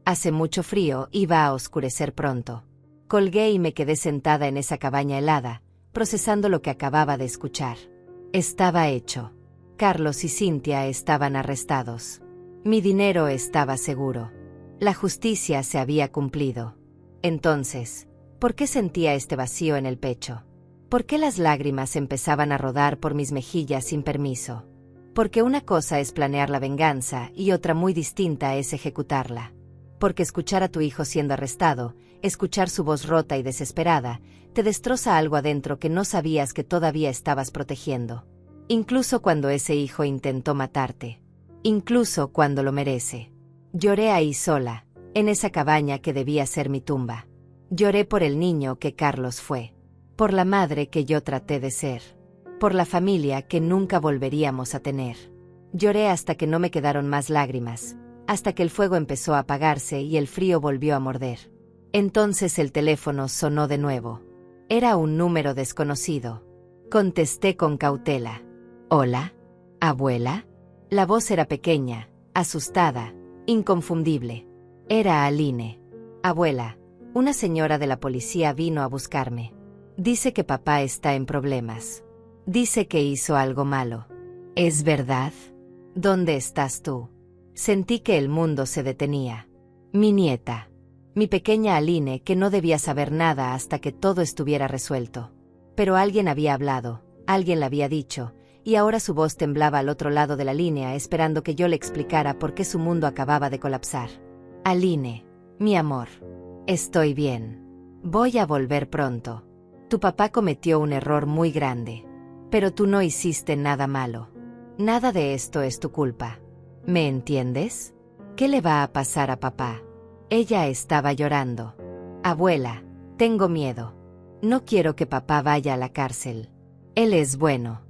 Hace mucho frío y va a oscurecer pronto. Colgué y me quedé sentada en esa cabaña helada, procesando lo que acababa de escuchar. Estaba hecho. Carlos y Cynthia estaban arrestados. Mi dinero estaba seguro. La justicia se había cumplido. Entonces, ¿por qué sentía este vacío en el pecho? ¿Por qué las lágrimas empezaban a rodar por mis mejillas sin permiso? Porque una cosa es planear la venganza y otra muy distinta es ejecutarla. Porque escuchar a tu hijo siendo arrestado, escuchar su voz rota y desesperada, te destroza algo adentro que no sabías que todavía estabas protegiendo. Incluso cuando ese hijo intentó matarte. Incluso cuando lo merece. Lloré ahí sola, en esa cabaña que debía ser mi tumba. Lloré por el niño que Carlos fue. Por la madre que yo traté de ser. Por la familia que nunca volveríamos a tener. Lloré hasta que no me quedaron más lágrimas. Hasta que el fuego empezó a apagarse y el frío volvió a morder. Entonces el teléfono sonó de nuevo. Era un número desconocido. Contesté con cautela. ¿Hola? ¿Abuela? La voz era pequeña, asustada, inconfundible. Era Aline. Abuela, una señora de la policía vino a buscarme. Dice que papá está en problemas. Dice que hizo algo malo. ¿Es verdad? ¿Dónde estás tú? Sentí que el mundo se detenía. Mi nieta. Mi pequeña Aline, que no debía saber nada hasta que todo estuviera resuelto. Pero alguien había hablado, alguien le había dicho, y ahora su voz temblaba al otro lado de la línea esperando que yo le explicara por qué su mundo acababa de colapsar. Aline, mi amor. Estoy bien. Voy a volver pronto. Tu papá cometió un error muy grande. Pero tú no hiciste nada malo. Nada de esto es tu culpa. ¿Me entiendes? ¿Qué le va a pasar a papá? Ella estaba llorando. Abuela, tengo miedo. No quiero que papá vaya a la cárcel. Él es bueno.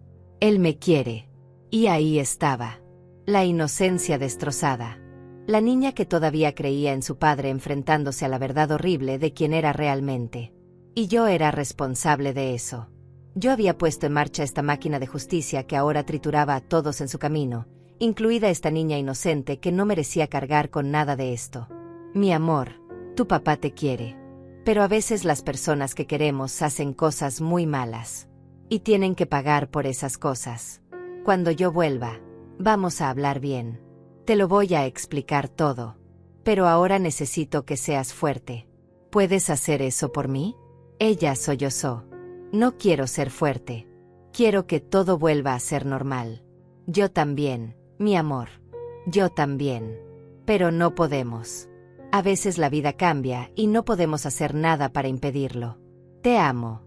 Él me quiere. Y ahí estaba. La inocencia destrozada. La niña que todavía creía en su padre enfrentándose a la verdad horrible de quién era realmente. Y yo era responsable de eso. Yo había puesto en marcha esta máquina de justicia que ahora trituraba a todos en su camino, incluida esta niña inocente que no merecía cargar con nada de esto. Mi amor, tu papá te quiere. Pero a veces las personas que queremos hacen cosas muy malas. Y tienen que pagar por esas cosas. Cuando yo vuelva, vamos a hablar bien. Te lo voy a explicar todo. Pero ahora necesito que seas fuerte. ¿Puedes hacer eso por mí? Ella sollozó. No quiero ser fuerte. Quiero que todo vuelva a ser normal. Yo también, mi amor. Yo también. Pero no podemos. A veces la vida cambia y no podemos hacer nada para impedirlo. Te amo.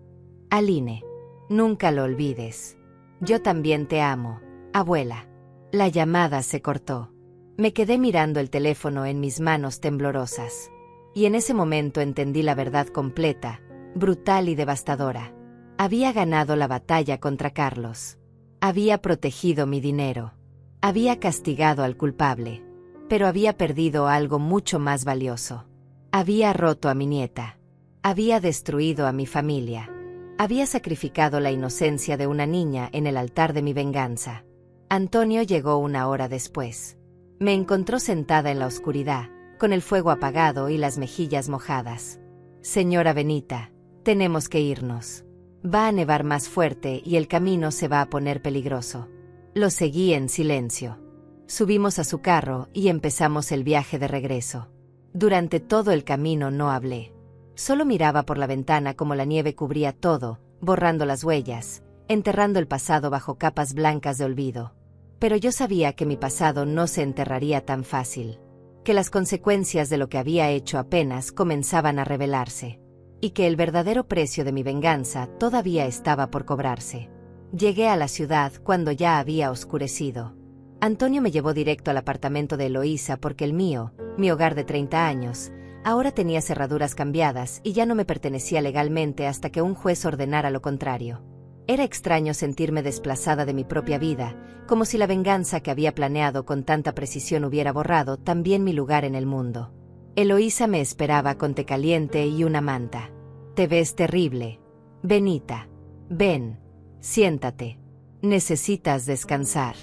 Aline. Nunca lo olvides. Yo también te amo, abuela. La llamada se cortó. Me quedé mirando el teléfono en mis manos temblorosas. Y en ese momento entendí la verdad completa, brutal y devastadora. Había ganado la batalla contra Carlos. Había protegido mi dinero. Había castigado al culpable. Pero había perdido algo mucho más valioso. Había roto a mi nieta. Había destruido a mi familia. Había sacrificado la inocencia de una niña en el altar de mi venganza. Antonio llegó 1 hora después. Me encontró sentada en la oscuridad, con el fuego apagado y las mejillas mojadas. Señora Benita, tenemos que irnos. Va a nevar más fuerte y el camino se va a poner peligroso. Lo seguí en silencio. Subimos a su carro y empezamos el viaje de regreso. Durante todo el camino no hablé. Solo miraba por la ventana como la nieve cubría todo, borrando las huellas, enterrando el pasado bajo capas blancas de olvido. Pero yo sabía que mi pasado no se enterraría tan fácil, que las consecuencias de lo que había hecho apenas comenzaban a revelarse, y que el verdadero precio de mi venganza todavía estaba por cobrarse. Llegué a la ciudad cuando ya había oscurecido. Antonio me llevó directo al apartamento de Eloísa porque el mío, mi hogar de 30 años, ahora tenía cerraduras cambiadas y ya no me pertenecía legalmente hasta que un juez ordenara lo contrario. Era extraño sentirme desplazada de mi propia vida, como si la venganza que había planeado con tanta precisión hubiera borrado también mi lugar en el mundo. Eloísa me esperaba con té caliente y una manta. «Te ves terrible. Benita. Ven. Siéntate. Necesitas descansar».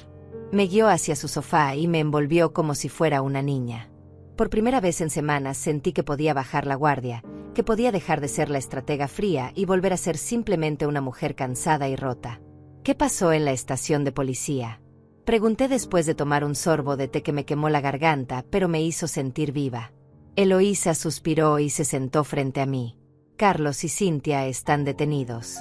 Me guió hacia su sofá y me envolvió como si fuera una niña. Por primera vez en semanas sentí que podía bajar la guardia, que podía dejar de ser la estratega fría y volver a ser simplemente una mujer cansada y rota. «¿Qué pasó en la estación de policía?», pregunté después de tomar un sorbo de té que me quemó la garganta, pero me hizo sentir viva. Eloísa suspiró y se sentó frente a mí. «Carlos y Cynthia están detenidos.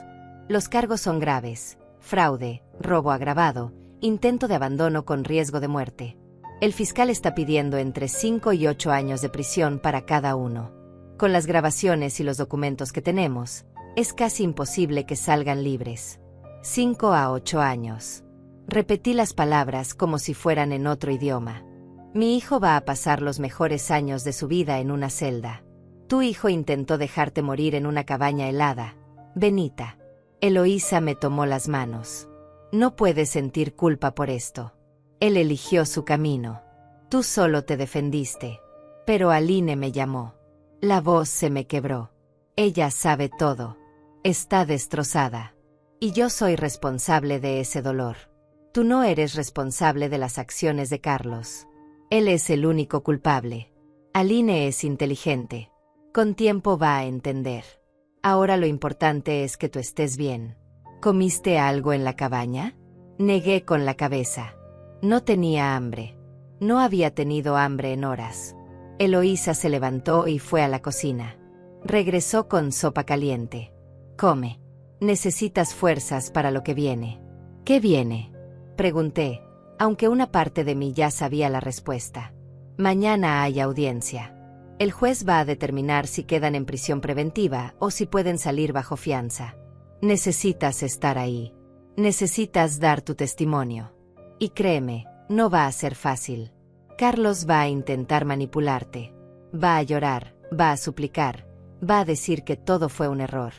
Los cargos son graves: fraude, robo agravado, intento de abandono con riesgo de muerte. El fiscal está pidiendo entre 5 y 8 años de prisión para cada uno. Con las grabaciones y los documentos que tenemos, es casi imposible que salgan libres. 5 a 8 años. Repetí las palabras como si fueran en otro idioma. Mi hijo va a pasar los mejores años de su vida en una celda. Tu hijo intentó dejarte morir en una cabaña helada, Benita. Eloísa me tomó las manos. No puedes sentir culpa por esto. Él eligió su camino. Tú solo te defendiste. Pero Aline me llamó. La voz se me quebró. Ella sabe todo. Está destrozada. Y yo soy responsable de ese dolor. Tú no eres responsable de las acciones de Carlos. Él es el único culpable. Aline es inteligente. Con tiempo va a entender. Ahora lo importante es que tú estés bien. ¿Comiste algo en la cabaña?». Negué con la cabeza. No tenía hambre. No había tenido hambre en horas. Eloísa se levantó y fue a la cocina. Regresó con sopa caliente. «Come. Necesitas fuerzas para lo que viene». «¿Qué viene?», pregunté, aunque una parte de mí ya sabía la respuesta. «Mañana hay audiencia. El juez va a determinar si quedan en prisión preventiva o si pueden salir bajo fianza. Necesitas estar ahí. Necesitas dar tu testimonio. Y créeme, no va a ser fácil. Carlos va a intentar manipularte. Va a llorar, va a suplicar, va a decir que todo fue un error.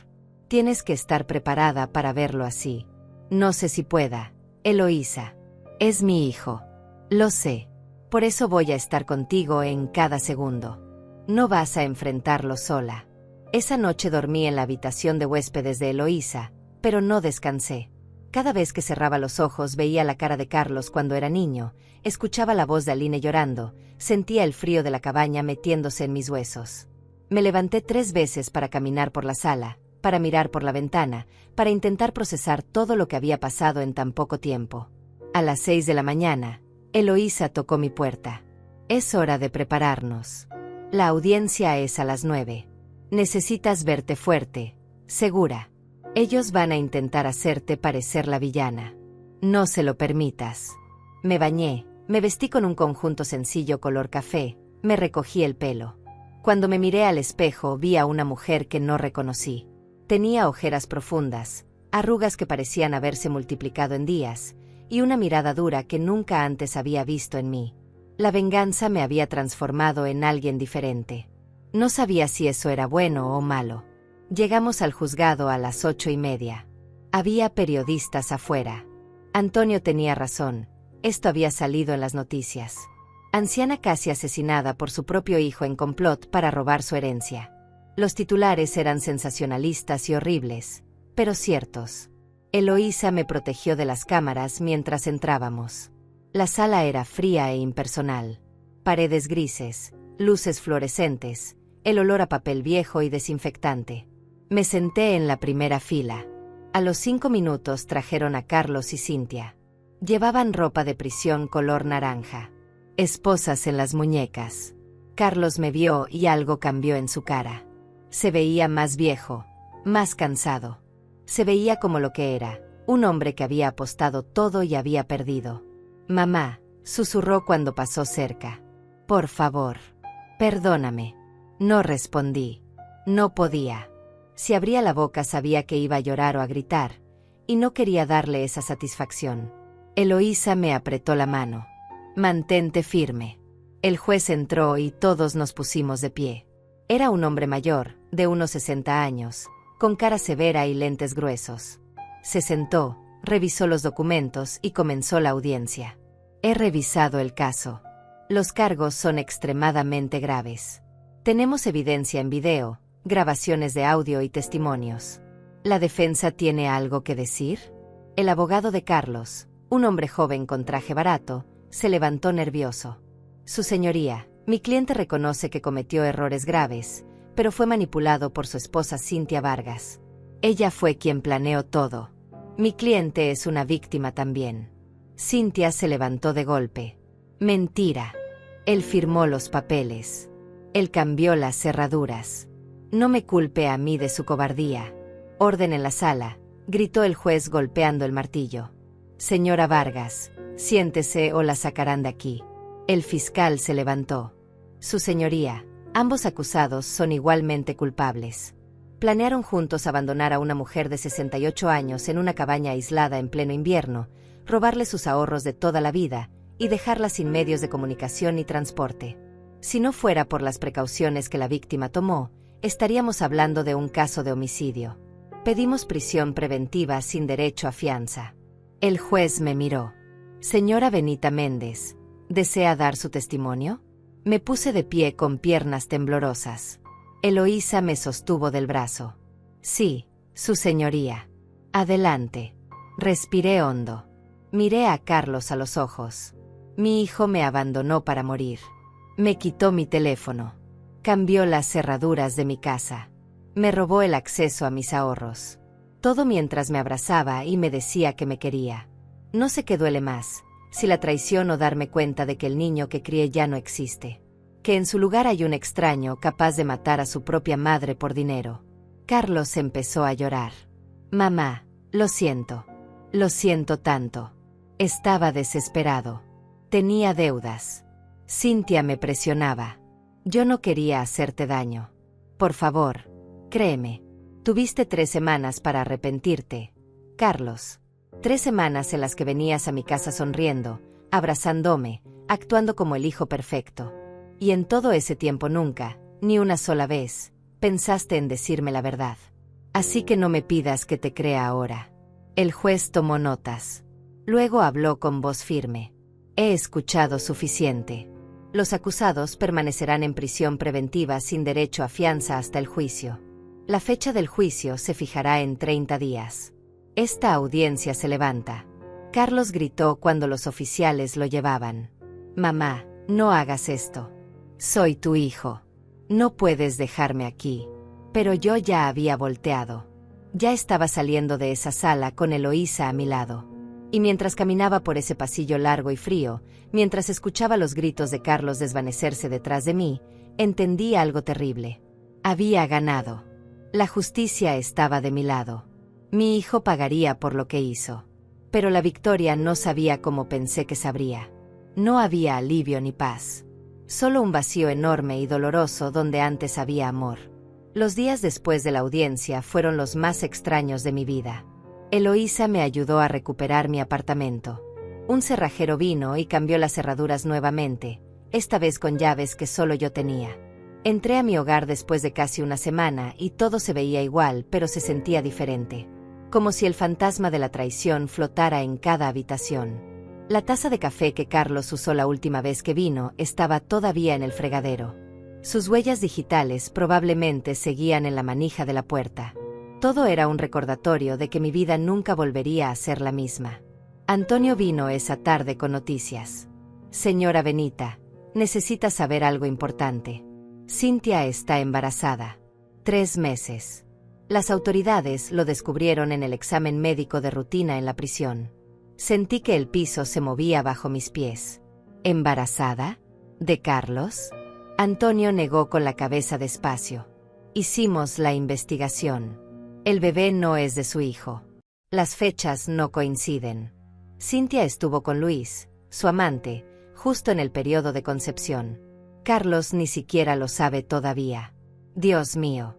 Tienes que estar preparada para verlo así. No sé si pueda, Eloísa. Es mi hijo. Lo sé. Por eso voy a estar contigo en cada segundo. No vas a enfrentarlo sola». Esa noche dormí en la habitación de huéspedes de Eloísa, pero no descansé. Cada vez que cerraba los ojos veía la cara de Carlos cuando era niño, escuchaba la voz de Aline llorando, sentía el frío de la cabaña metiéndose en mis huesos. Me levanté 3 veces para caminar por la sala, para mirar por la ventana, para intentar procesar todo lo que había pasado en tan poco tiempo. A las 6 de la mañana, Eloísa tocó mi puerta. «Es hora de prepararnos. La audiencia es a las 9. Necesitas verte fuerte, segura. Ellos van a intentar hacerte parecer la villana. No se lo permitas». Me bañé, me vestí con un conjunto sencillo color café, me recogí el pelo. Cuando me miré al espejo vi a una mujer que no reconocí. Tenía ojeras profundas, arrugas que parecían haberse multiplicado en días, y una mirada dura que nunca antes había visto en mí. La venganza me había transformado en alguien diferente. No sabía si eso era bueno o malo. Llegamos al juzgado a las 8:30. Había periodistas afuera. Antonio tenía razón, esto había salido en las noticias. Anciana casi asesinada por su propio hijo en complot para robar su herencia. Los titulares eran sensacionalistas y horribles, pero ciertos. Eloísa me protegió de las cámaras mientras entrábamos. La sala era fría e impersonal. Paredes grises, luces fluorescentes, el olor a papel viejo y desinfectante. Me senté en la primera fila. A los 5 minutos trajeron a Carlos y Cynthia. Llevaban ropa de prisión color naranja. Esposas en las muñecas. Carlos me vio y algo cambió en su cara. Se veía más viejo, más cansado. Se veía como lo que era, un hombre que había apostado todo y había perdido. Mamá, susurró cuando pasó cerca. Por favor. Perdóname. No respondí. No podía. Si abría la boca sabía que iba a llorar o a gritar, y no quería darle esa satisfacción. Eloísa me apretó la mano. Mantente firme. El juez entró y todos nos pusimos de pie. Era un hombre mayor, de unos 60 años, con cara severa y lentes gruesos. Se sentó, revisó los documentos y comenzó la audiencia. He revisado el caso. Los cargos son extremadamente graves. Tenemos evidencia en video, grabaciones de audio y testimonios. ¿La defensa tiene algo que decir? El abogado de Carlos, un hombre joven con traje barato, se levantó nervioso. Su señoría, mi cliente reconoce que cometió errores graves, pero fue manipulado por su esposa Cynthia Vargas. Ella fue quien planeó todo. Mi cliente es una víctima también. Cynthia se levantó de golpe. Mentira. Él firmó los papeles. Él cambió las cerraduras. No me culpe a mí de su cobardía. Orden en la sala, gritó el juez golpeando el martillo. Señora Vargas, siéntese o la sacarán de aquí. El fiscal se levantó. Su señoría, ambos acusados son igualmente culpables. Planearon juntos abandonar a una mujer de 68 años en una cabaña aislada en pleno invierno, robarle sus ahorros de toda la vida y dejarla sin medios de comunicación ni transporte. Si no fuera por las precauciones que la víctima tomó, estaríamos hablando de un caso de homicidio. Pedimos prisión preventiva sin derecho a fianza. El juez me miró. Señora Benita Méndez, ¿desea dar su testimonio? Me puse de pie con piernas temblorosas. Eloísa me sostuvo del brazo. Sí, su señoría. Adelante. Respiré hondo. Miré a Carlos a los ojos. Mi hijo me abandonó para morir. Me quitó mi teléfono. Cambió las cerraduras de mi casa. Me robó el acceso a mis ahorros. Todo mientras me abrazaba y me decía que me quería. No sé qué duele más, si la traición o darme cuenta de que el niño que crié ya no existe. Que en su lugar hay un extraño capaz de matar a su propia madre por dinero. Carlos empezó a llorar. Mamá, lo siento. Lo siento tanto. Estaba desesperado. Tenía deudas. Cynthia me presionaba. Yo no quería hacerte daño. Por favor, créeme. Tuviste 3 semanas para arrepentirte, Carlos. 3 semanas en las que venías a mi casa sonriendo, abrazándome, actuando como el hijo perfecto. Y en todo ese tiempo nunca, ni una sola vez, pensaste en decirme la verdad. Así que no me pidas que te crea ahora. El juez tomó notas. Luego habló con voz firme. He escuchado suficiente. Los acusados permanecerán en prisión preventiva sin derecho a fianza hasta el juicio. La fecha del juicio se fijará en 30 días. Esta audiencia se levanta. Carlos gritó cuando los oficiales lo llevaban. Mamá, no hagas esto. Soy tu hijo. No puedes dejarme aquí. Pero yo ya había volteado. Ya estaba saliendo de esa sala con Eloísa a mi lado. Y mientras caminaba por ese pasillo largo y frío, mientras escuchaba los gritos de Carlos desvanecerse detrás de mí, entendí algo terrible. Había ganado. La justicia estaba de mi lado. Mi hijo pagaría por lo que hizo. Pero la victoria no sabía como pensé que sabría. No había alivio ni paz. Solo un vacío enorme y doloroso donde antes había amor. Los días después de la audiencia fueron los más extraños de mi vida. Eloísa me ayudó a recuperar mi apartamento. Un cerrajero vino y cambió las cerraduras nuevamente, esta vez con llaves que solo yo tenía. Entré a mi hogar después de casi una semana y todo se veía igual, pero se sentía diferente. Como si el fantasma de la traición flotara en cada habitación. La taza de café que Carlos usó la última vez que vino estaba todavía en el fregadero. Sus huellas digitales probablemente seguían en la manija de la puerta. Todo era un recordatorio de que mi vida nunca volvería a ser la misma. Antonio vino esa tarde con noticias. Señora Benita, necesita saber algo importante. Cynthia está embarazada. 3 meses. Las autoridades lo descubrieron en el examen médico de rutina en la prisión. Sentí que el piso se movía bajo mis pies. ¿Embarazada? ¿De Carlos? Antonio negó con la cabeza despacio. Hicimos la investigación. El bebé no es de su hijo. Las fechas no coinciden. Cynthia estuvo con Luis, su amante, justo en el periodo de concepción. Carlos ni siquiera lo sabe todavía. Dios mío.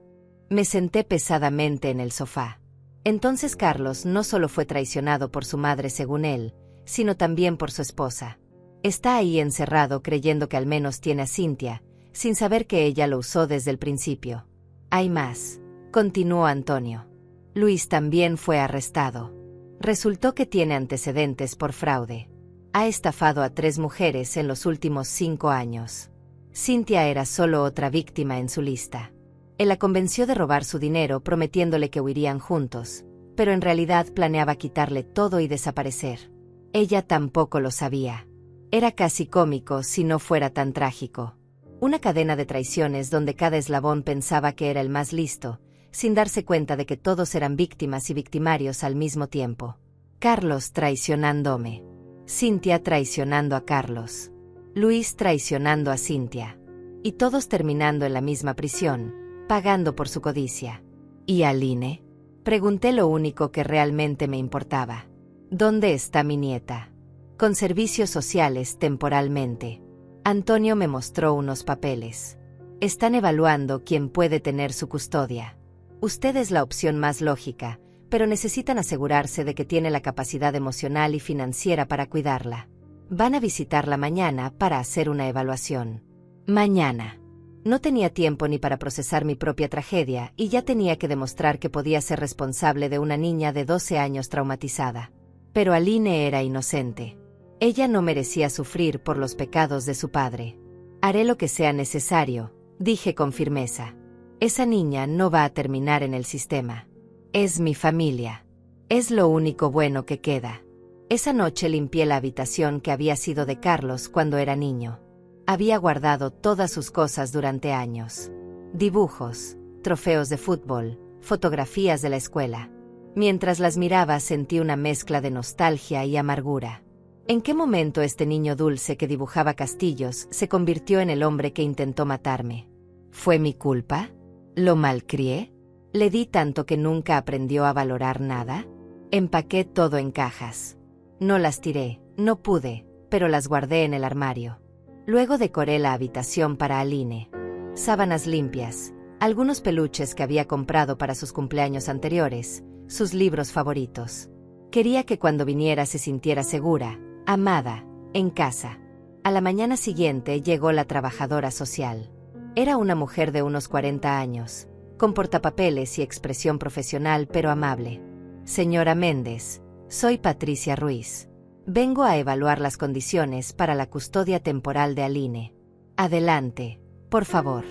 Me senté pesadamente en el sofá. Entonces Carlos no solo fue traicionado por su madre según él, sino también por su esposa. Está ahí encerrado creyendo que al menos tiene a Cynthia, sin saber que ella lo usó desde el principio. Hay más, continuó Antonio. Luis también fue arrestado. Resultó que tiene antecedentes por fraude. Ha estafado a 3 mujeres en los últimos 5 años. Cynthia era solo otra víctima en su lista. Él la convenció de robar su dinero prometiéndole que huirían juntos, pero en realidad planeaba quitarle todo y desaparecer. Ella tampoco lo sabía. Era casi cómico si no fuera tan trágico. Una cadena de traiciones donde cada eslabón pensaba que era el más listo, sin darse cuenta de que todos eran víctimas y victimarios al mismo tiempo. Carlos traicionándome. Cynthia traicionando a Carlos. Luis traicionando a Cynthia. Y todos terminando en la misma prisión, pagando por su codicia. ¿Y Aline? Pregunté lo único que realmente me importaba. ¿Dónde está mi nieta? Con servicios sociales temporalmente. Antonio me mostró unos papeles. Están evaluando quién puede tener su custodia. Usted es la opción más lógica, pero necesitan asegurarse de que tiene la capacidad emocional y financiera para cuidarla. Van a visitarla mañana para hacer una evaluación. Mañana. No tenía tiempo ni para procesar mi propia tragedia y ya tenía que demostrar que podía ser responsable de una niña de 12 años traumatizada. Pero Aline era inocente. Ella no merecía sufrir por los pecados de su padre. Haré lo que sea necesario, dije con firmeza. Esa niña no va a terminar en el sistema. Es mi familia. Es lo único bueno que queda. Esa noche limpié la habitación que había sido de Carlos cuando era niño. Había guardado todas sus cosas durante años. Dibujos, trofeos de fútbol, fotografías de la escuela. Mientras las miraba sentí una mezcla de nostalgia y amargura. ¿En qué momento este niño dulce que dibujaba castillos se convirtió en el hombre que intentó matarme? ¿Fue mi culpa? ¿Lo malcrié? ¿Le di tanto que nunca aprendió a valorar nada? Empaqué todo en cajas. No las tiré, no pude, pero las guardé en el armario. Luego decoré la habitación para Aline. Sábanas limpias, algunos peluches que había comprado para sus cumpleaños anteriores, sus libros favoritos. Quería que cuando viniera se sintiera segura, amada, en casa. A la mañana siguiente llegó la trabajadora social. Era una mujer de unos 40 años, con portapapeles y expresión profesional pero amable. Señora Méndez, soy Patricia Ruiz. Vengo a evaluar las condiciones para la custodia temporal de Aline. Adelante, por favor.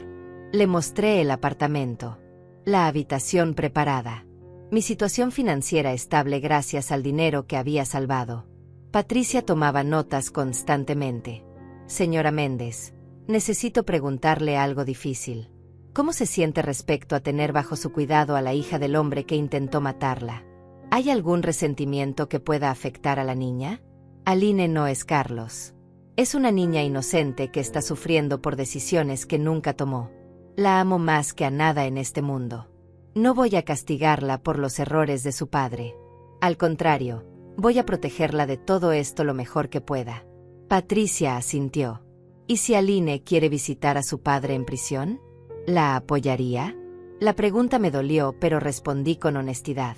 Le mostré el apartamento. La habitación preparada. Mi situación financiera estable gracias al dinero que había salvado. Patricia tomaba notas constantemente. Señora Méndez, necesito preguntarle algo difícil. ¿Cómo se siente respecto a tener bajo su cuidado a la hija del hombre que intentó matarla? ¿Hay algún resentimiento que pueda afectar a la niña? Aline no es Carlos. Es una niña inocente que está sufriendo por decisiones que nunca tomó. La amo más que a nada en este mundo. No voy a castigarla por los errores de su padre. Al contrario, voy a protegerla de todo esto lo mejor que pueda. Patricia asintió. ¿Y si Aline quiere visitar a su padre en prisión? ¿La apoyaría? La pregunta me dolió, pero respondí con honestidad.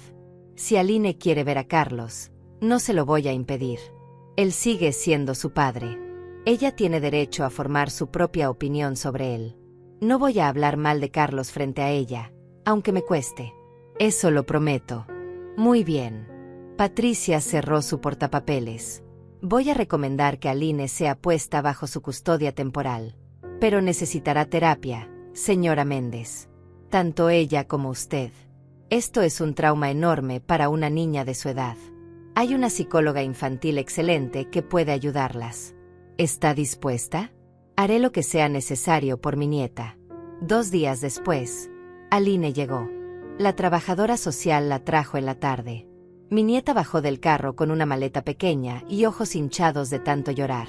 Si Aline quiere ver a Carlos, no se lo voy a impedir. Él sigue siendo su padre. Ella tiene derecho a formar su propia opinión sobre él. No voy a hablar mal de Carlos frente a ella, aunque me cueste. Eso lo prometo. Muy bien. Patricia cerró su portapapeles. Voy a recomendar que Aline sea puesta bajo su custodia temporal. Pero necesitará terapia, señora Méndez. Tanto ella como usted. Esto es un trauma enorme para una niña de su edad. Hay una psicóloga infantil excelente que puede ayudarlas. ¿Está dispuesta? Haré lo que sea necesario por mi nieta. 2 días después, Aline llegó. La trabajadora social la trajo en la tarde. Mi nieta bajó del carro con una maleta pequeña y ojos hinchados de tanto llorar.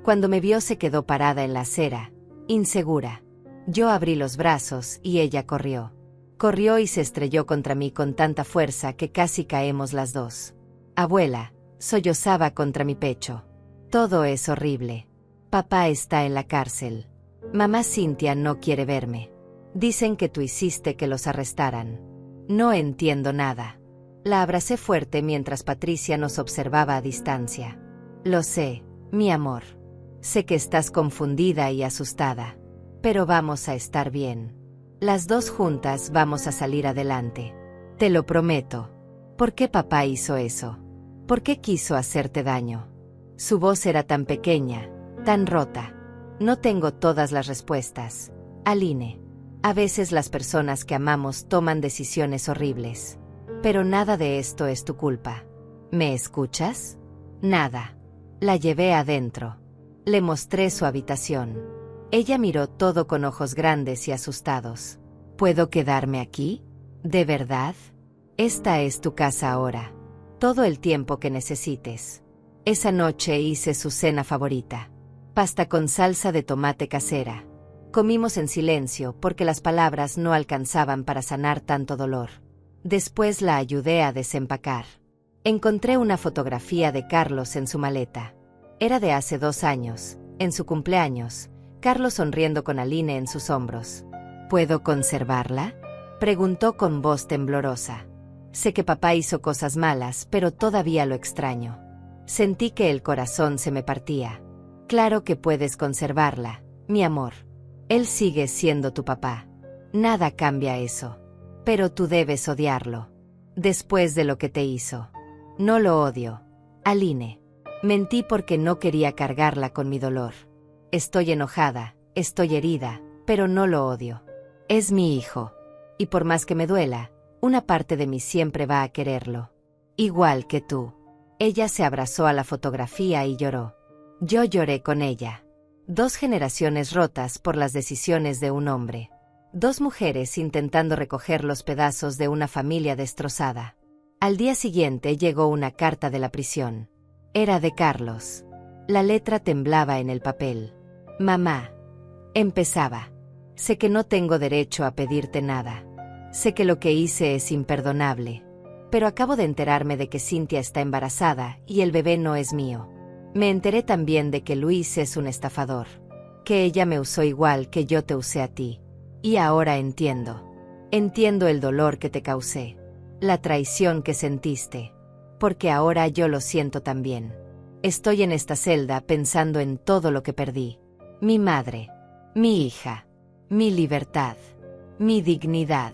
Cuando me vio se quedó parada en la acera, insegura. Yo abrí los brazos y ella corrió. Corrió y se estrelló contra mí con tanta fuerza que casi caemos las dos. Abuela, sollozaba contra mi pecho. Todo es horrible. Papá está en la cárcel. Mamá Cynthia no quiere verme. Dicen que tú hiciste que los arrestaran. No entiendo nada. La abracé fuerte mientras Patricia nos observaba a distancia. Lo sé, mi amor. Sé que estás confundida y asustada. Pero vamos a estar bien. Las dos juntas vamos a salir adelante. Te lo prometo. ¿Por qué papá hizo eso? ¿Por qué quiso hacerte daño? Su voz era tan pequeña, tan rota. No tengo todas las respuestas, Aline. A veces las personas que amamos toman decisiones horribles. Pero nada de esto es tu culpa. ¿Me escuchas? Nada. La llevé adentro. Le mostré su habitación. Ella miró todo con ojos grandes y asustados. ¿Puedo quedarme aquí? ¿De verdad? Esta es tu casa ahora. Todo el tiempo que necesites. Esa noche hice su cena favorita. Pasta con salsa de tomate casera. Comimos en silencio porque las palabras no alcanzaban para sanar tanto dolor. Después la ayudé a desempacar. Encontré una fotografía de Carlos en su maleta. Era de hace 2 años, en su cumpleaños, Carlos sonriendo con Aline en sus hombros. ¿Puedo conservarla?, preguntó con voz temblorosa. Sé que papá hizo cosas malas, pero todavía lo extraño. Sentí que el corazón se me partía. Claro que puedes conservarla, mi amor. Él sigue siendo tu papá. Nada cambia eso. Pero tú debes odiarlo. Después de lo que te hizo. No lo odio, Aline. Mentí porque no quería cargarla con mi dolor. Estoy enojada, estoy herida, pero no lo odio. Es mi hijo. Y por más que me duela, una parte de mí siempre va a quererlo. Igual que tú. Ella se abrazó a la fotografía y lloró. Yo lloré con ella. 2 generaciones rotas por las decisiones de un hombre. 2 mujeres intentando recoger los pedazos de una familia destrozada. Al día siguiente llegó una carta de la prisión. Era de Carlos. La letra temblaba en el papel. Mamá. Empezaba. Sé que no tengo derecho a pedirte nada. Sé que lo que hice es imperdonable. Pero acabo de enterarme de que Cynthia está embarazada y el bebé no es mío. Me enteré también de que Luis es un estafador. Que ella me usó igual que yo te usé a ti. Y ahora entiendo. Entiendo el dolor que te causé. La traición que sentiste. Porque ahora yo lo siento también. Estoy en esta celda pensando en todo lo que perdí. Mi madre. Mi hija. Mi libertad. Mi dignidad.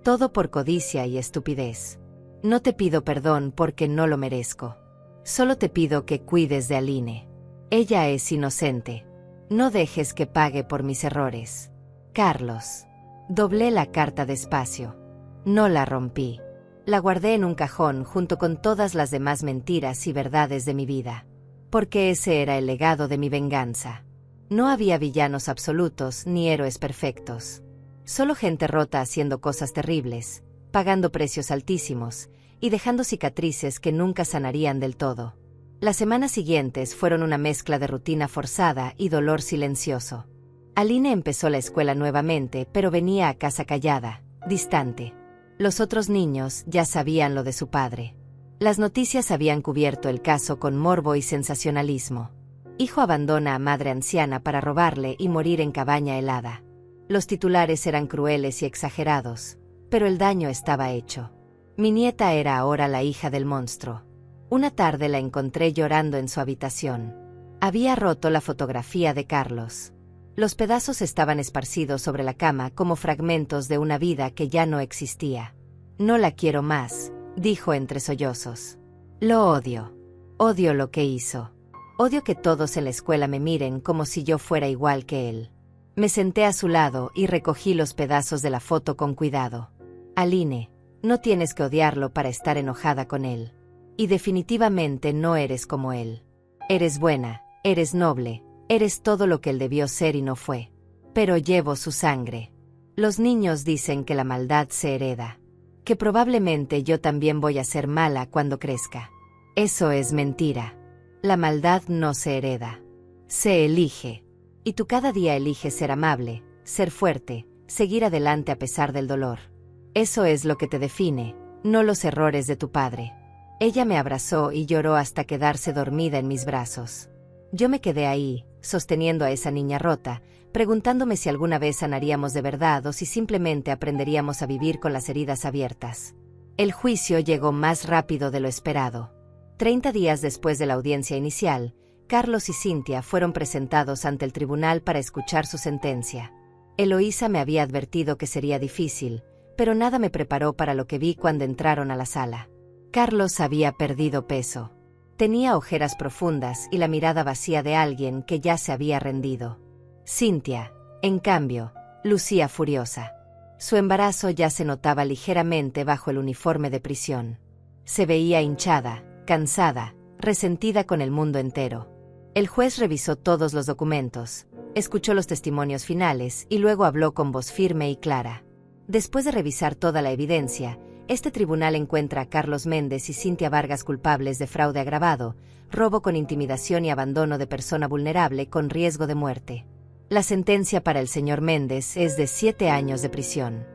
Todo por codicia y estupidez. No te pido perdón porque no lo merezco. Solo te pido que cuides de Aline. Ella es inocente. No dejes que pague por mis errores. Carlos. Doblé la carta despacio. No la rompí. La guardé en un cajón junto con todas las demás mentiras y verdades de mi vida. Porque ese era el legado de mi venganza. No había villanos absolutos ni héroes perfectos. Solo gente rota haciendo cosas terribles, pagando precios altísimos, y dejando cicatrices que nunca sanarían del todo. Las semanas siguientes fueron una mezcla de rutina forzada y dolor silencioso. Aline empezó la escuela nuevamente, pero venía a casa callada, distante. Los otros niños ya sabían lo de su padre. Las noticias habían cubierto el caso con morbo y sensacionalismo. Hijo abandona a madre anciana para robarle y morir en cabaña helada. Los titulares eran crueles y exagerados, pero el daño estaba hecho. Mi nieta era ahora la hija del monstruo. Una tarde la encontré llorando en su habitación. Había roto la fotografía de Carlos. Los pedazos estaban esparcidos sobre la cama como fragmentos de una vida que ya no existía. No la quiero más, dijo entre sollozos. Lo odio. Odio lo que hizo. Odio que todos en la escuela me miren como si yo fuera igual que él. Me senté a su lado y recogí los pedazos de la foto con cuidado. Aline, no tienes que odiarlo para estar enojada con él. Y definitivamente no eres como él. Eres buena, eres noble, eres todo lo que él debió ser y no fue. Pero llevo su sangre. Los niños dicen que la maldad se hereda. Que probablemente yo también voy a ser mala cuando crezca. Eso es mentira. La maldad no se hereda. Se elige. Y tú cada día eliges ser amable, ser fuerte, seguir adelante a pesar del dolor. Eso es lo que te define, no los errores de tu padre. Ella me abrazó y lloró hasta quedarse dormida en mis brazos. Yo me quedé ahí, sosteniendo a esa niña rota, preguntándome si alguna vez sanaríamos de verdad o si simplemente aprenderíamos a vivir con las heridas abiertas. El juicio llegó más rápido de lo esperado. 30 días después de la audiencia inicial, Carlos y Cynthia fueron presentados ante el tribunal para escuchar su sentencia. Eloísa me había advertido que sería difícil, pero nada me preparó para lo que vi cuando entraron a la sala. Carlos había perdido peso. Tenía ojeras profundas y la mirada vacía de alguien que ya se había rendido. Cynthia, en cambio, lucía furiosa. Su embarazo ya se notaba ligeramente bajo el uniforme de prisión. Se veía hinchada, cansada, resentida con el mundo entero. El juez revisó todos los documentos, escuchó los testimonios finales y luego habló con voz firme y clara. Después de revisar toda la evidencia, este tribunal encuentra a Carlos Méndez y Cynthia Vargas culpables de fraude agravado, robo con intimidación y abandono de persona vulnerable con riesgo de muerte. La sentencia para el señor Méndez es de 7 años de prisión.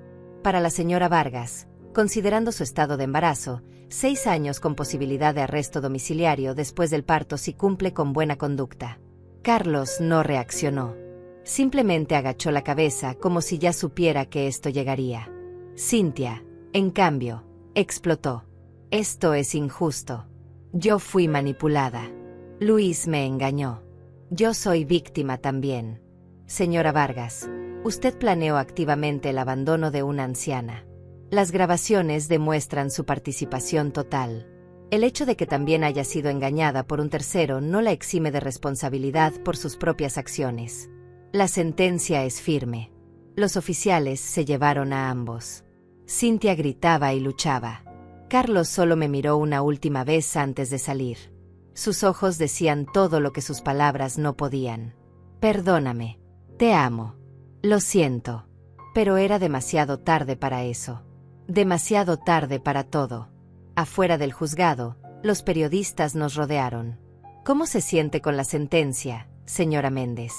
Para la señora Vargas, considerando su estado de embarazo, 6 años con posibilidad de arresto domiciliario después del parto si cumple con buena conducta. Carlos no reaccionó. Simplemente agachó la cabeza como si ya supiera que esto llegaría. Cynthia, en cambio, explotó. Esto es injusto. Yo fui manipulada. Luis me engañó. Yo soy víctima también. Señora Vargas, usted planeó activamente el abandono de una anciana. Las grabaciones demuestran su participación total. El hecho de que también haya sido engañada por un tercero no la exime de responsabilidad por sus propias acciones. La sentencia es firme. Los oficiales se llevaron a ambos. Cynthia gritaba y luchaba. Carlos solo me miró una última vez antes de salir. Sus ojos decían todo lo que sus palabras no podían. Perdóname. Te amo. Lo siento. Pero era demasiado tarde para eso. Demasiado tarde para todo. Afuera del juzgado, los periodistas nos rodearon. ¿Cómo se siente con la sentencia, señora Méndez?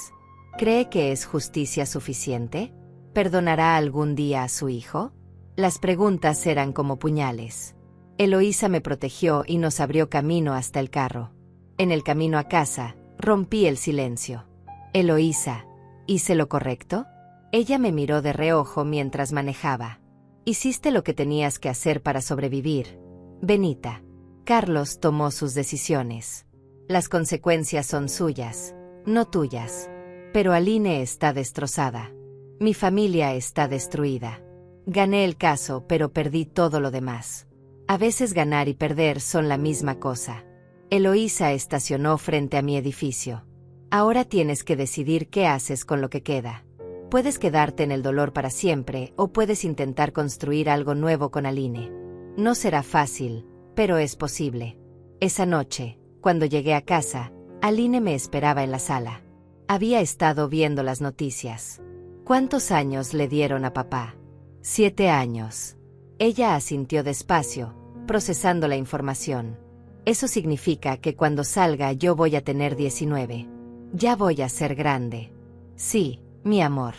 ¿Cree que es justicia suficiente? ¿Perdonará algún día a su hijo? Las preguntas eran como puñales. Eloísa me protegió y nos abrió camino hasta el carro. En el camino a casa, rompí el silencio. Eloísa, ¿hice lo correcto? Ella me miró de reojo mientras manejaba. Hiciste lo que tenías que hacer para sobrevivir. Benita. Carlos tomó sus decisiones. Las consecuencias son suyas, no tuyas. Pero Aline está destrozada. Mi familia está destruida. Gané el caso, pero perdí todo lo demás. A veces ganar y perder son la misma cosa. Eloísa estacionó frente a mi edificio. Ahora tienes que decidir qué haces con lo que queda. Puedes quedarte en el dolor para siempre o puedes intentar construir algo nuevo con Aline. No será fácil, pero es posible. Esa noche, cuando llegué a casa, Aline me esperaba en la sala. Había estado viendo las noticias. ¿Cuántos años le dieron a papá? 7 años. Ella asintió despacio, procesando la información. Eso significa que cuando salga yo voy a tener 19. Ya voy a ser grande. Sí, mi amor.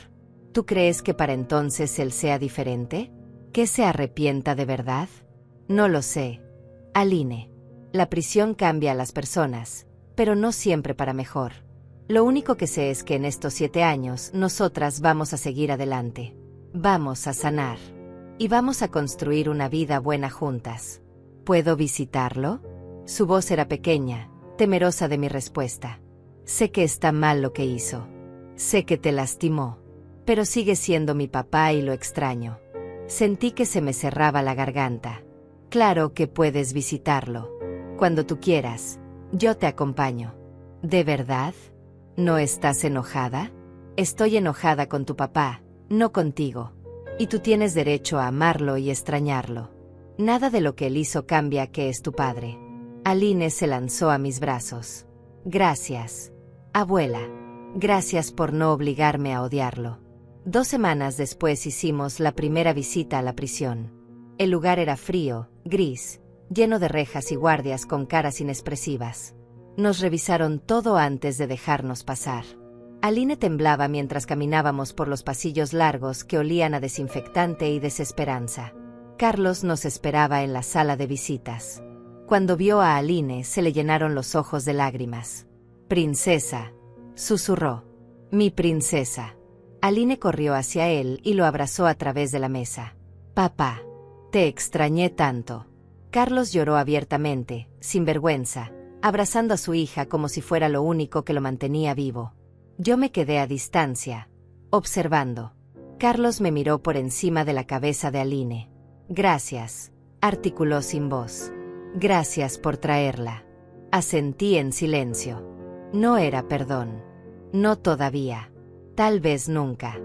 ¿Tú crees que para entonces él sea diferente? ¿Que se arrepienta de verdad? No lo sé. Aline. La prisión cambia a las personas, pero no siempre para mejor. Lo único que sé es que en estos 7 años nosotras vamos a seguir adelante. Vamos a sanar. Y vamos a construir una vida buena juntas. ¿Puedo visitarlo? Su voz era pequeña, temerosa de mi respuesta. Sé que está mal lo que hizo. Sé que te lastimó. Pero sigue siendo mi papá y lo extraño. Sentí que se me cerraba la garganta. Claro que puedes visitarlo. Cuando tú quieras. Yo te acompaño. ¿De verdad? ¿No estás enojada? Estoy enojada con tu papá, no contigo. Y tú tienes derecho a amarlo y extrañarlo. Nada de lo que él hizo cambia que es tu padre. Aline se lanzó a mis brazos. Gracias, abuela. Gracias por no obligarme a odiarlo. 2 semanas después hicimos la primera visita a la prisión. El lugar era frío, gris, lleno de rejas y guardias con caras inexpresivas. Nos revisaron todo antes de dejarnos pasar. Aline temblaba mientras caminábamos por los pasillos largos que olían a desinfectante y desesperanza. Carlos nos esperaba en la sala de visitas. Cuando vio a Aline se le llenaron los ojos de lágrimas. Princesa, susurró. Mi princesa. Aline corrió hacia él y lo abrazó a través de la mesa. Papá, te extrañé tanto. Carlos lloró abiertamente, sin vergüenza, abrazando a su hija como si fuera lo único que lo mantenía vivo. Yo me quedé a distancia, observando. Carlos me miró por encima de la cabeza de Aline. Gracias, articuló sin voz. Gracias por traerla. Asentí en silencio. No era perdón. No todavía. Tal vez nunca.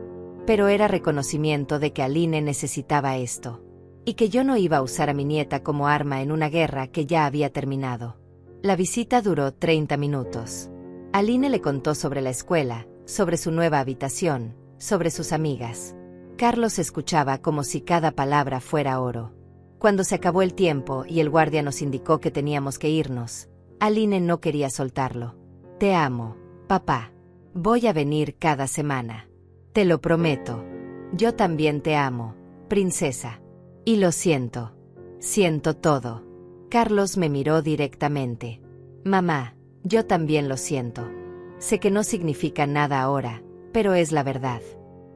Pero era reconocimiento de que Aline necesitaba esto. Y que yo no iba a usar a mi nieta como arma en una guerra que ya había terminado. La visita duró 30 minutos. Aline le contó sobre la escuela, sobre su nueva habitación, sobre sus amigas. Carlos escuchaba como si cada palabra fuera oro. Cuando se acabó el tiempo y el guardia nos indicó que teníamos que irnos, Aline no quería soltarlo. Te amo, papá. Voy a venir cada semana. Te lo prometo. Yo también te amo, princesa. Y lo siento. Siento todo. Carlos me miró directamente. Mamá, yo también lo siento. Sé que no significa nada ahora, pero es la verdad.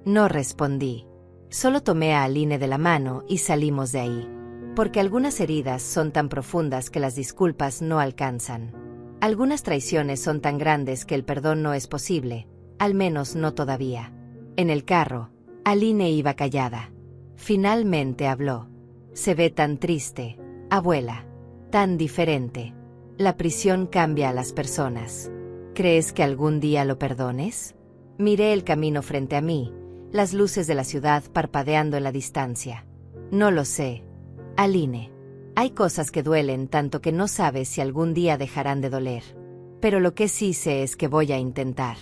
No respondí. Solo tomé a Aline de la mano y salimos de ahí. Porque algunas heridas son tan profundas que las disculpas no alcanzan. Algunas traiciones son tan grandes que el perdón no es posible, al menos no todavía. En el carro, Aline iba callada. Finalmente habló. Se ve tan triste, abuela. Tan diferente. La prisión cambia a las personas. ¿Crees que algún día lo perdones? Miré el camino frente a mí, las luces de la ciudad parpadeando en la distancia. No lo sé. Aline. Hay cosas que duelen tanto que no sabes si algún día dejarán de doler. Pero lo que sí sé es que voy a intentar.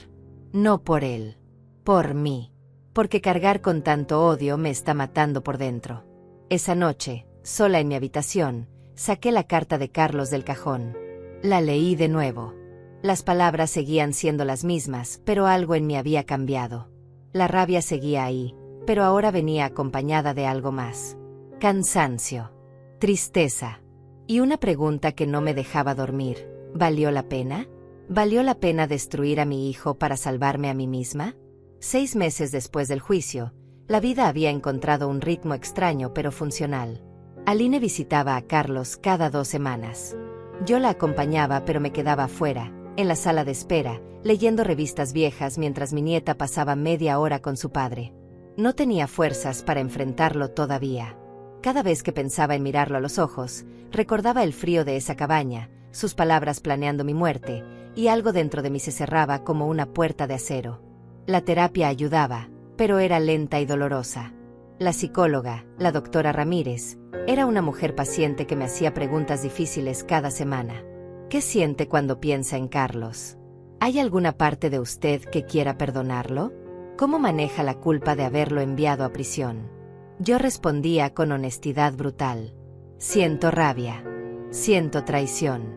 No por él. Por mí. Porque cargar con tanto odio me está matando por dentro. Esa noche, sola en mi habitación, saqué la carta de Carlos del cajón. La leí de nuevo. Las palabras seguían siendo las mismas, pero algo en mí había cambiado. La rabia seguía ahí, pero ahora venía acompañada de algo más. Cansancio. Tristeza. Y una pregunta que no me dejaba dormir. ¿Valió la pena? ¿Valió la pena destruir a mi hijo para salvarme a mí misma? 6 meses después del juicio, la vida había encontrado un ritmo extraño pero funcional. Aline visitaba a Carlos cada 2 semanas. Yo la acompañaba pero me quedaba afuera, en la sala de espera, leyendo revistas viejas mientras mi nieta pasaba media hora con su padre. No tenía fuerzas para enfrentarlo todavía. Cada vez que pensaba en mirarlo a los ojos, recordaba el frío de esa cabaña, sus palabras planeando mi muerte, y algo dentro de mí se cerraba como una puerta de acero. La terapia ayudaba, pero era lenta y dolorosa. La psicóloga, la doctora Ramírez, era una mujer paciente que me hacía preguntas difíciles cada semana. ¿Qué siente cuando piensa en Carlos? ¿Hay alguna parte de usted que quiera perdonarlo? ¿Cómo maneja la culpa de haberlo enviado a prisión? Yo respondía con honestidad brutal. Siento rabia. Siento traición.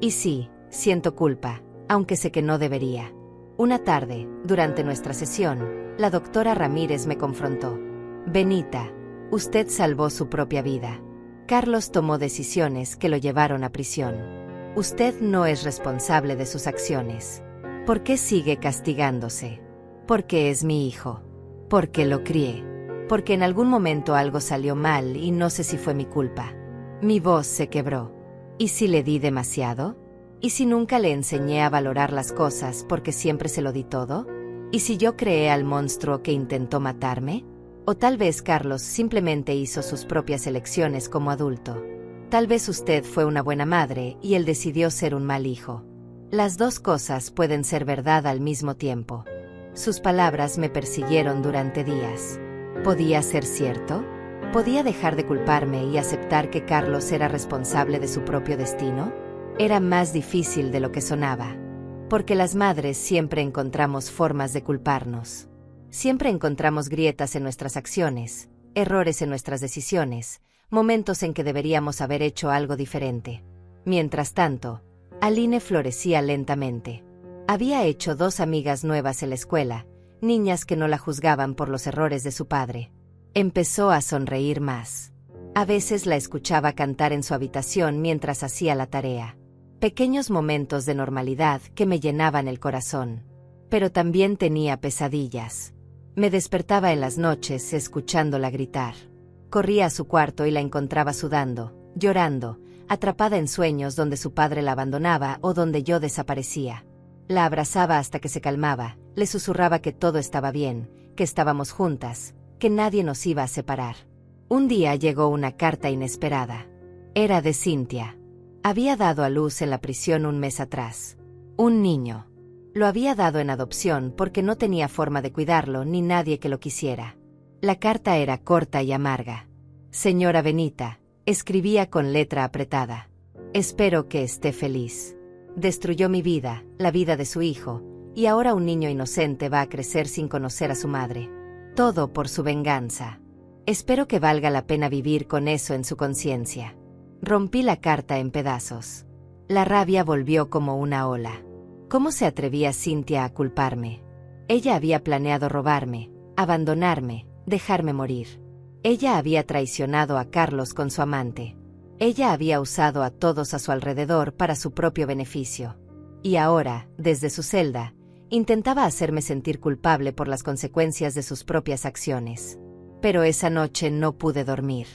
Y sí, siento culpa, aunque sé que no debería. Una tarde, durante nuestra sesión, la doctora Ramírez me confrontó. Benita, usted salvó su propia vida. Carlos tomó decisiones que lo llevaron a prisión. Usted no es responsable de sus acciones. ¿Por qué sigue castigándose? Porque es mi hijo. Porque lo crié. Porque en algún momento algo salió mal y no sé si fue mi culpa. Mi voz se quebró. ¿Y si le di demasiado? ¿Y si nunca le enseñé a valorar las cosas porque siempre se lo di todo? ¿Y si yo creé al monstruo que intentó matarme? O tal vez Carlos simplemente hizo sus propias elecciones como adulto. Tal vez usted fue una buena madre y él decidió ser un mal hijo. Las dos cosas pueden ser verdad al mismo tiempo. Sus palabras me persiguieron durante días. ¿Podía ser cierto? ¿Podía dejar de culparme y aceptar que Carlos era responsable de su propio destino? Era más difícil de lo que sonaba. Porque las madres siempre encontramos formas de culparnos. Siempre encontramos grietas en nuestras acciones, errores en nuestras decisiones, momentos en que deberíamos haber hecho algo diferente. Mientras tanto, Aline florecía lentamente. Había hecho 2 amigas nuevas en la escuela, niñas que no la juzgaban por los errores de su padre. Empezó a sonreír más. A veces la escuchaba cantar en su habitación mientras hacía la tarea. pequeños momentos de normalidad que me llenaban el corazón. Pero también tenía pesadillas. Me despertaba en las noches escuchándola gritar. Corría a su cuarto y la encontraba sudando, llorando, atrapada en sueños donde su padre la abandonaba o donde yo desaparecía. La abrazaba hasta que se calmaba, le susurraba que todo estaba bien, que estábamos juntas, que nadie nos iba a separar. Un día llegó una carta inesperada. Era de Cynthia. Había dado a luz en la prisión un mes atrás. Un niño. Lo había dado en adopción porque no tenía forma de cuidarlo ni nadie que lo quisiera. La carta era corta y amarga. Señora Benita, escribía con letra apretada. Espero que esté feliz. Destruyó mi vida, la vida de su hijo, y ahora un niño inocente va a crecer sin conocer a su madre. Todo por su venganza. Espero que valga la pena vivir con eso en su conciencia. Rompí la carta en pedazos. La rabia volvió como una ola. ¿Cómo se atrevía Cynthia a culparme? Ella había planeado robarme, abandonarme, dejarme morir. Ella había traicionado a Carlos con su amante. Ella había usado a todos a su alrededor para su propio beneficio. Y ahora, desde su celda, intentaba hacerme sentir culpable por las consecuencias de sus propias acciones. Pero esa noche no pude dormir.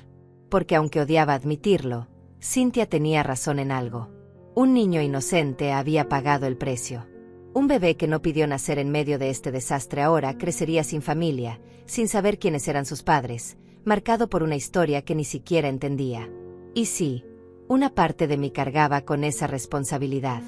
Porque aunque odiaba admitirlo, Cynthia tenía razón en algo. Un niño inocente había pagado el precio. Un bebé que no pidió nacer en medio de este desastre ahora crecería sin familia, sin saber quiénes eran sus padres, marcado por una historia que ni siquiera entendía. Y sí, una parte de mí cargaba con esa responsabilidad.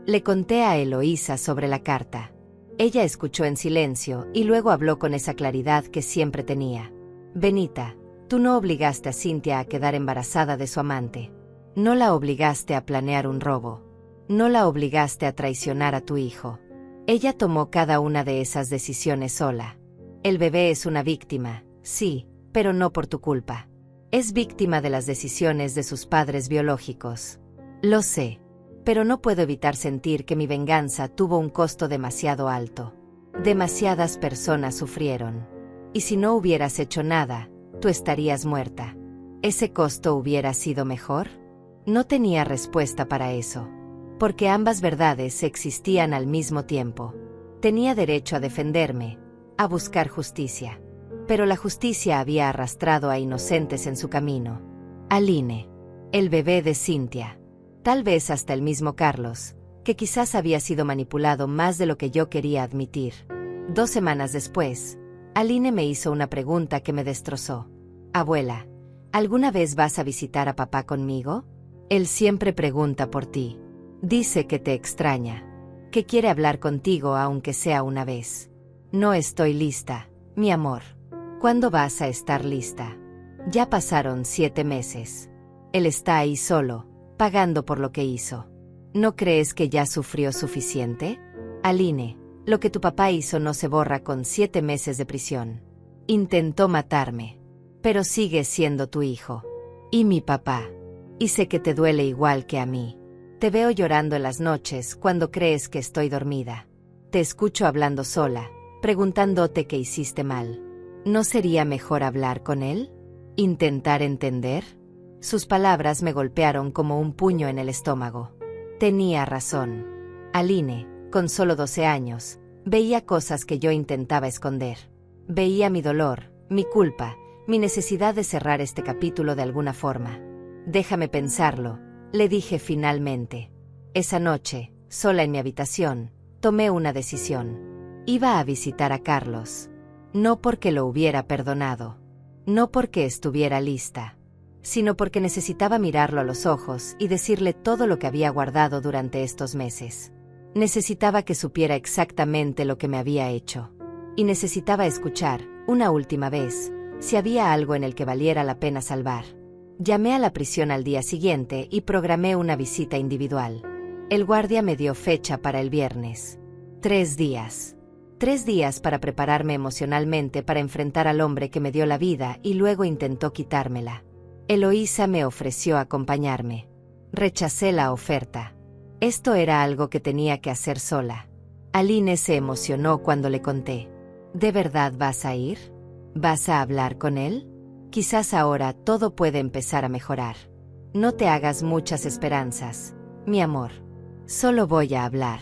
Le conté a Eloísa sobre la carta. Ella escuchó en silencio y luego habló con esa claridad que siempre tenía. Benita, tú no obligaste a Cynthia a quedar embarazada de su amante. No la obligaste a planear un robo. No la obligaste a traicionar a tu hijo. Ella tomó cada una de esas decisiones sola. El bebé es una víctima, sí, pero no por tu culpa. Es víctima de las decisiones de sus padres biológicos. Lo sé, pero no puedo evitar sentir que mi venganza tuvo un costo demasiado alto. Demasiadas personas sufrieron. Y si no hubieras hecho nada, tú estarías muerta. ¿Ese costo hubiera sido mejor? No tenía respuesta para eso. Porque ambas verdades existían al mismo tiempo. Tenía derecho a defenderme, a buscar justicia. Pero la justicia había arrastrado a inocentes en su camino. Aline, el bebé de Cynthia. Tal vez hasta el mismo Carlos, que quizás había sido manipulado más de lo que yo quería admitir. 2 semanas después, Aline me hizo una pregunta que me destrozó. Abuela, ¿alguna vez vas a visitar a papá conmigo? Él siempre pregunta por ti. Dice que te extraña, que quiere hablar contigo aunque sea una vez. No estoy lista, mi amor. ¿Cuándo vas a estar lista? Ya pasaron 7 meses. Él está ahí solo, pagando por lo que hizo. ¿No crees que ya sufrió suficiente? Aline, lo que tu papá hizo no se borra con 7 meses de prisión. Intentó matarme, pero sigue siendo tu hijo. Y mi papá. Y sé que te duele igual que a mí. Te veo llorando en las noches cuando crees que estoy dormida. Te escucho hablando sola, preguntándote qué hiciste mal. ¿No sería mejor hablar con él? ¿Intentar entender? Sus palabras me golpearon como un puño en el estómago. Tenía razón. Aline, con solo 12 años, veía cosas que yo intentaba esconder. Veía mi dolor, mi culpa, mi necesidad de cerrar este capítulo de alguna forma. Déjame pensarlo, le dije finalmente. Esa noche, sola en mi habitación, tomé una decisión. Iba a visitar a Carlos. No porque lo hubiera perdonado. No porque estuviera lista. Sino porque necesitaba mirarlo a los ojos y decirle todo lo que había guardado durante estos meses. Necesitaba que supiera exactamente lo que me había hecho. Y necesitaba escuchar, una última vez, si había algo en el que valiera la pena salvar. Llamé a la prisión al día siguiente y programé una visita individual. El guardia me dio fecha para el viernes. 3 días. 3 días para prepararme emocionalmente para enfrentar al hombre que me dio la vida y luego intentó quitármela. Eloísa me ofreció acompañarme. Rechacé la oferta. Esto era algo que tenía que hacer sola. Aline se emocionó cuando le conté. ¿De verdad vas a ir? ¿Vas a hablar con él? Quizás ahora todo puede empezar a mejorar. No te hagas muchas esperanzas. Mi amor. Solo voy a hablar.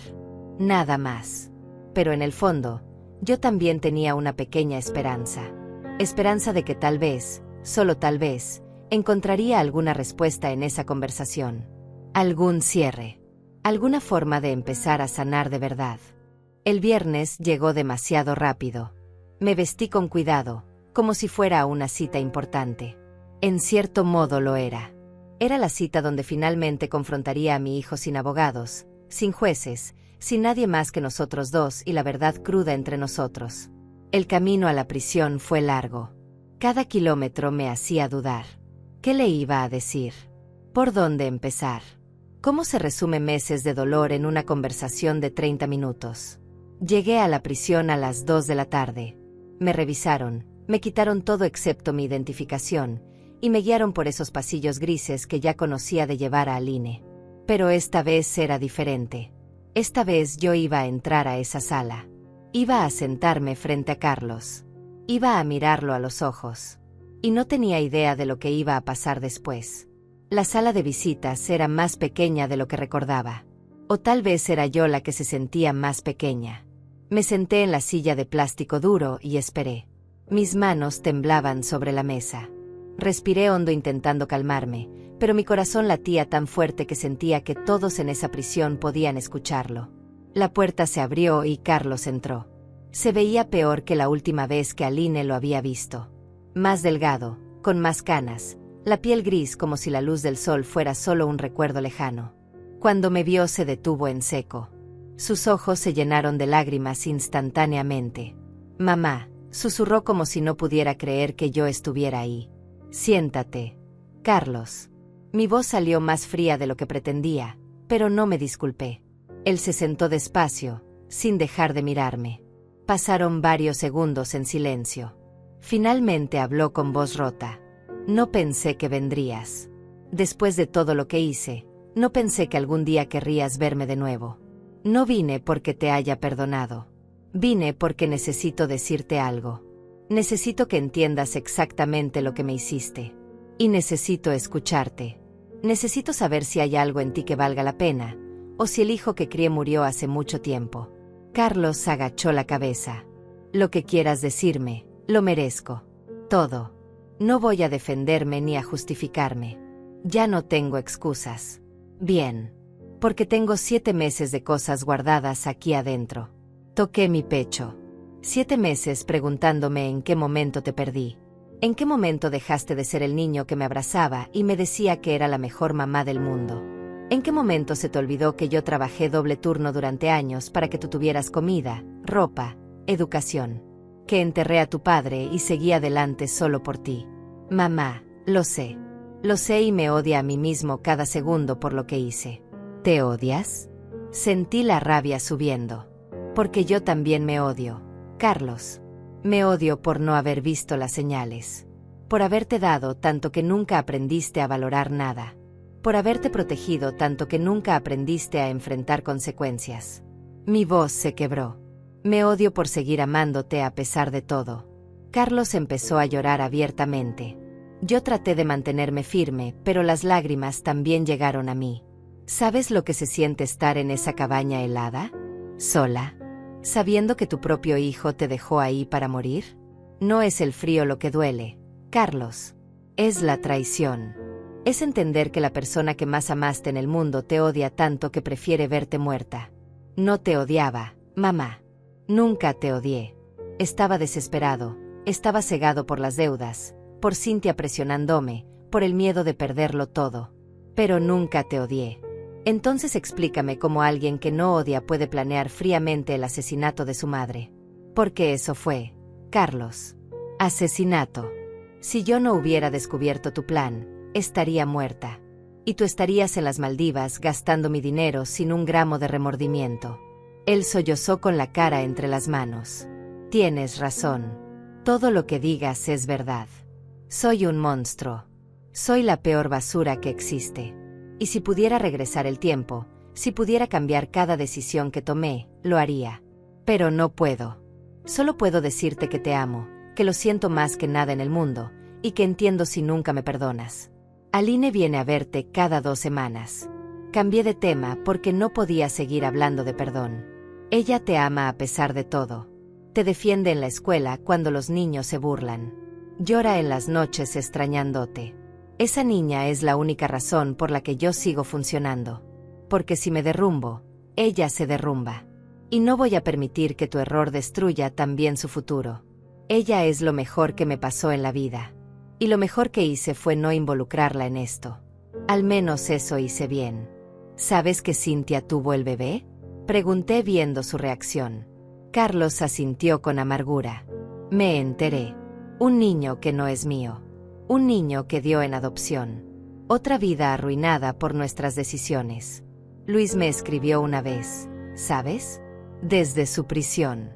Nada más. Pero en el fondo, yo también tenía una pequeña esperanza. Esperanza de que tal vez, solo tal vez, encontraría alguna respuesta en esa conversación. Algún cierre. Alguna forma de empezar a sanar de verdad. El viernes llegó demasiado rápido. Me vestí con cuidado, como si fuera una cita importante. En cierto modo lo era. Era la cita donde finalmente confrontaría a mi hijo sin abogados, sin jueces, sin nadie más que nosotros dos y la verdad cruda entre nosotros. El camino a la prisión fue largo. Cada kilómetro me hacía dudar. ¿Qué le iba a decir? ¿Por dónde empezar? ¿Cómo se resume meses de dolor en una conversación de 30 minutos? Llegué a la prisión a las 2 de la tarde. Me revisaron, me quitaron todo excepto mi identificación, y me guiaron por esos pasillos grises que ya conocía de llevar a Aline. Pero esta vez era diferente. Esta vez yo iba a entrar a esa sala. Iba a sentarme frente a Carlos. Iba a mirarlo a los ojos. Y no tenía idea de lo que iba a pasar después. La sala de visitas era más pequeña de lo que recordaba. O tal vez era yo la que se sentía más pequeña. Me senté en la silla de plástico duro y esperé. Mis manos temblaban sobre la mesa. Respiré hondo intentando calmarme, pero mi corazón latía tan fuerte que sentía que todos en esa prisión podían escucharlo. La puerta se abrió y Carlos entró. Se veía peor que la última vez que Aline lo había visto. Más delgado, con más canas, la piel gris como si la luz del sol fuera solo un recuerdo lejano. Cuando me vio se detuvo en seco. Sus ojos se llenaron de lágrimas instantáneamente. «Mamá», susurró como si no pudiera creer que yo estuviera ahí. «Siéntate, Carlos». Mi voz salió más fría de lo que pretendía, pero no me disculpé. Él se sentó despacio, sin dejar de mirarme. Pasaron varios segundos en silencio. Finalmente habló con voz rota. «No pensé que vendrías. Después de todo lo que hice, no pensé que algún día querrías verme de nuevo. No vine porque te haya perdonado. Vine porque necesito decirte algo. Necesito que entiendas exactamente lo que me hiciste. Y necesito escucharte. Necesito saber si hay algo en ti que valga la pena, o si el hijo que crié murió hace mucho tiempo». Carlos agachó la cabeza. «Lo que quieras decirme, lo merezco. Todo. No voy a defenderme ni a justificarme. Ya no tengo excusas. Bien. Porque tengo 7 meses de cosas guardadas aquí adentro». Toqué mi pecho. 7 meses preguntándome en qué momento te perdí. ¿En qué momento dejaste de ser el niño que me abrazaba y me decía que era la mejor mamá del mundo? ¿En qué momento se te olvidó que yo trabajé doble turno durante años para que tú tuvieras comida, ropa, educación? Que enterré a tu padre y seguí adelante solo por ti. Mamá, lo sé. Lo sé y me odia a mí mismo cada segundo por lo que hice. ¿Te odias? Sentí la rabia subiendo. Porque yo también me odio, Carlos. Me odio por no haber visto las señales. Por haberte dado tanto que nunca aprendiste a valorar nada. Por haberte protegido tanto que nunca aprendiste a enfrentar consecuencias. Mi voz se quebró. Me odio por seguir amándote a pesar de todo. Carlos empezó a llorar abiertamente. Yo traté de mantenerme firme, pero las lágrimas también llegaron a mí. ¿Sabes lo que se siente estar en esa cabaña helada? Sola. ¿Sabiendo que tu propio hijo te dejó ahí para morir? No es el frío lo que duele, Carlos. Es la traición. Es entender que la persona que más amaste en el mundo te odia tanto que prefiere verte muerta. No te odiaba, mamá. Nunca te odié. Estaba desesperado, estaba cegado por las deudas, por Cynthia presionándome, por el miedo de perderlo todo. Pero nunca te odié. Entonces explícame cómo alguien que no odia puede planear fríamente el asesinato de su madre. Porque eso fue, Carlos. Asesinato. Si yo no hubiera descubierto tu plan, estaría muerta. Y tú estarías en las Maldivas gastando mi dinero sin un gramo de remordimiento. Él sollozó con la cara entre las manos. Tienes razón. Todo lo que digas es verdad. Soy un monstruo. Soy la peor basura que existe. Y si pudiera regresar el tiempo, si pudiera cambiar cada decisión que tomé, lo haría. Pero no puedo. Solo puedo decirte que te amo, que lo siento más que nada en el mundo, y que entiendo si nunca me perdonas. Aline viene a verte cada 2 semanas. Cambié de tema porque no podía seguir hablando de perdón. Ella te ama a pesar de todo. Te defiende en la escuela cuando los niños se burlan. Llora en las noches extrañándote. Esa niña es la única razón por la que yo sigo funcionando. Porque si me derrumbo, ella se derrumba. Y no voy a permitir que tu error destruya también su futuro. Ella es lo mejor que me pasó en la vida. Y lo mejor que hice fue no involucrarla en esto. Al menos eso hice bien. ¿Sabes que Cynthia tuvo el bebé? Pregunté viendo su reacción. Carlos asintió con amargura. Me enteré. Un niño que no es mío. Un niño que dio en adopción. Otra vida arruinada por nuestras decisiones. Luis me escribió una vez, ¿sabes? Desde su prisión.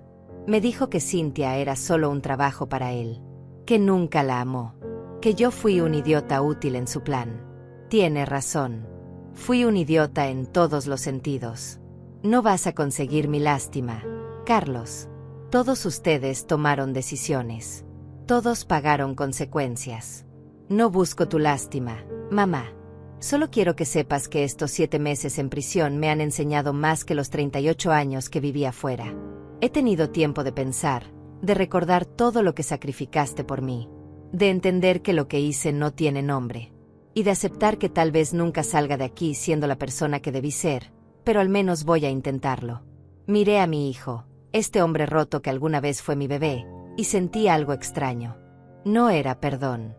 Me dijo que Cynthia era solo un trabajo para él. Que nunca la amó. Que yo fui un idiota útil en su plan. Tiene razón. Fui un idiota en todos los sentidos. No vas a conseguir mi lástima, Carlos. Todos ustedes tomaron decisiones. Todos pagaron consecuencias. No busco tu lástima, mamá. Solo quiero que sepas que estos 7 meses en prisión me han enseñado más que los 38 años que viví afuera. He tenido tiempo de pensar, de recordar todo lo que sacrificaste por mí, de entender que lo que hice no tiene nombre, y de aceptar que tal vez nunca salga de aquí siendo la persona que debí ser, pero al menos voy a intentarlo. Miré a mi hijo, este hombre roto que alguna vez fue mi bebé, y sentí algo extraño. No era perdón.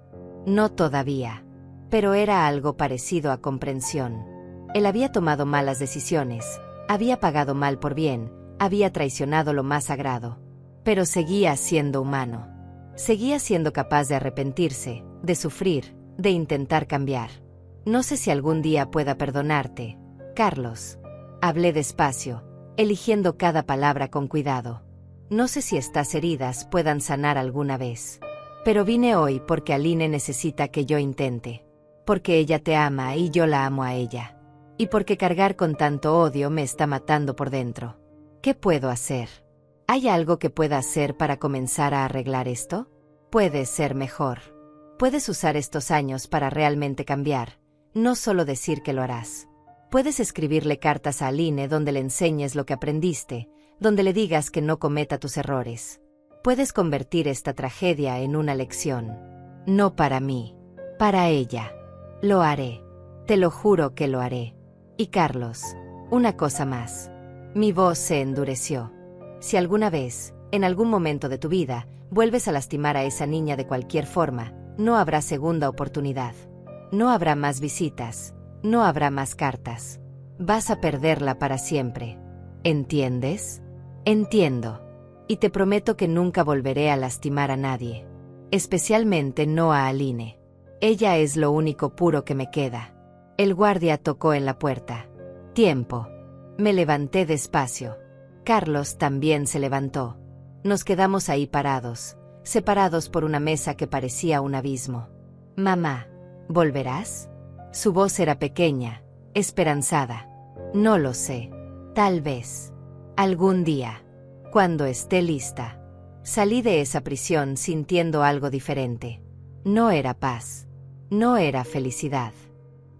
No todavía. Pero era algo parecido a comprensión. Él había tomado malas decisiones, había pagado mal por bien, había traicionado lo más sagrado. Pero seguía siendo humano. Seguía siendo capaz de arrepentirse, de sufrir, de intentar cambiar. No sé si algún día pueda perdonarte, Carlos. Hablé despacio, eligiendo cada palabra con cuidado. No sé si estas heridas puedan sanar alguna vez. Pero vine hoy porque Aline necesita que yo intente. Porque ella te ama y yo la amo a ella. Y porque cargar con tanto odio me está matando por dentro. ¿Qué puedo hacer? ¿Hay algo que pueda hacer para comenzar a arreglar esto? Puedes ser mejor. Puedes usar estos años para realmente cambiar, no solo decir que lo harás. Puedes escribirle cartas a Aline donde le enseñes lo que aprendiste, donde le digas que no cometa tus errores. Puedes convertir esta tragedia en una lección. No para mí, para ella. Lo haré. Te lo juro que lo haré. Y Carlos, una cosa más. Mi voz se endureció. Si alguna vez, en algún momento de tu vida, vuelves a lastimar a esa niña de cualquier forma, no habrá segunda oportunidad. No habrá más visitas. No habrá más cartas. Vas a perderla para siempre. ¿Entiendes? Entiendo. Y te prometo que nunca volveré a lastimar a nadie. Especialmente no a Aline. Ella es lo único puro que me queda. El guardia tocó en la puerta. Tiempo. Me levanté despacio. Carlos también se levantó. Nos quedamos ahí parados, separados por una mesa que parecía un abismo. Mamá, ¿volverás? Su voz era pequeña, esperanzada. No lo sé. Tal vez. Algún día. Cuando esté lista. Salí de esa prisión sintiendo algo diferente. No era paz. No era felicidad.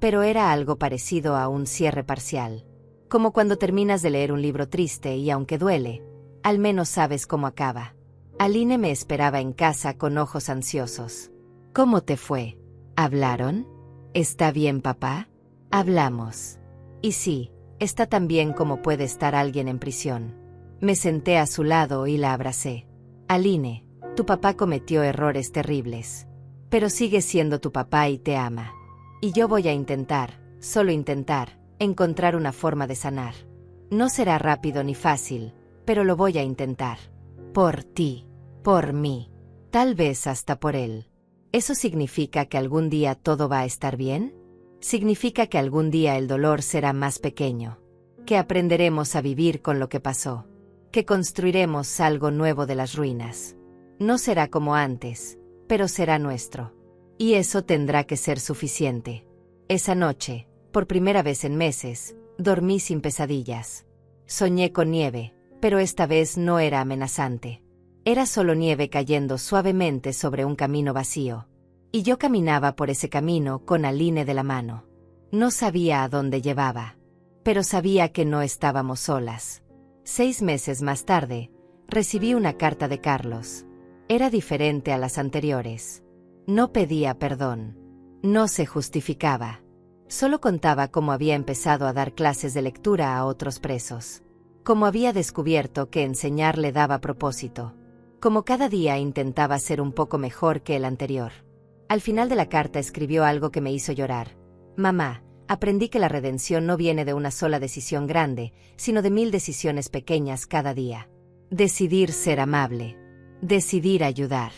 Pero era algo parecido a un cierre parcial. Como cuando terminas de leer un libro triste y aunque duele, al menos sabes cómo acaba. Aline me esperaba en casa con ojos ansiosos. ¿Cómo te fue? ¿Hablaron? ¿Está bien, papá? Hablamos. Y sí, está tan bien como puede estar alguien en prisión. Me senté a su lado y la abracé. Aline, tu papá cometió errores terribles. Pero sigue siendo tu papá y te ama. Y yo voy a intentar, solo intentar, encontrar una forma de sanar. No será rápido ni fácil, pero lo voy a intentar. Por ti, por mí, tal vez hasta por él. ¿Eso significa que algún día todo va a estar bien? Significa que algún día el dolor será más pequeño. Que aprenderemos a vivir con lo que pasó. Que construiremos algo nuevo de las ruinas. No será como antes, pero será nuestro. Y eso tendrá que ser suficiente. Esa noche, por primera vez en meses, dormí sin pesadillas. Soñé con nieve, pero esta vez no era amenazante. Era solo nieve cayendo suavemente sobre un camino vacío. Y yo caminaba por ese camino con Aline de la mano. No sabía a dónde llevaba, pero sabía que no estábamos solas. 6 meses más tarde, recibí una carta de Carlos. Era diferente a las anteriores. No pedía perdón. No se justificaba. Solo contaba cómo había empezado a dar clases de lectura a otros presos. Cómo había descubierto que enseñar le daba propósito. Cómo cada día intentaba ser un poco mejor que el anterior. Al final de la carta escribió algo que me hizo llorar. Mamá, aprendí que la redención no viene de una sola decisión grande, sino de 1000 decisiones pequeñas cada día. Decidir ser amable. Decidir ayudar.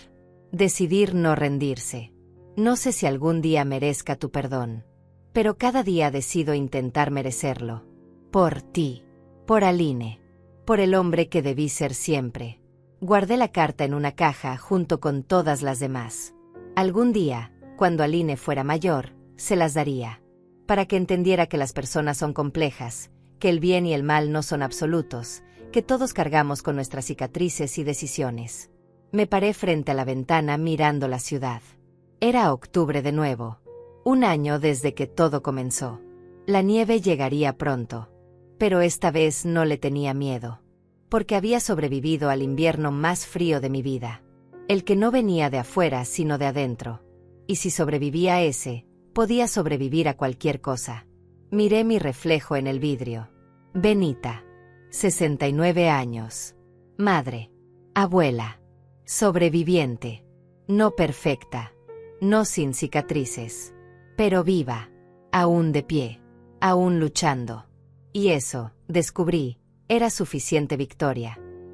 Decidir no rendirse. No sé si algún día merezca tu perdón, pero cada día decido intentar merecerlo. Por ti. Por Aline. Por el hombre que debí ser siempre. Guardé la carta en una caja junto con todas las demás. Algún día, cuando Aline fuera mayor, se las daría. Para que entendiera que las personas son complejas, que el bien y el mal no son absolutos, que todos cargamos con nuestras cicatrices y decisiones. Me paré frente a la ventana mirando la ciudad. Era octubre de nuevo. Un año desde que todo comenzó. La nieve llegaría pronto. Pero esta vez no le tenía miedo. Porque había sobrevivido al invierno más frío de mi vida. El que no venía de afuera sino de adentro. Y si sobrevivía a ese, podía sobrevivir a cualquier cosa. Miré mi reflejo en el vidrio. Benita. 69 años. Madre. Abuela. Sobreviviente. No perfecta. No sin cicatrices. Pero viva. Aún de pie. Aún luchando. Y eso, descubrí, era suficiente victoria.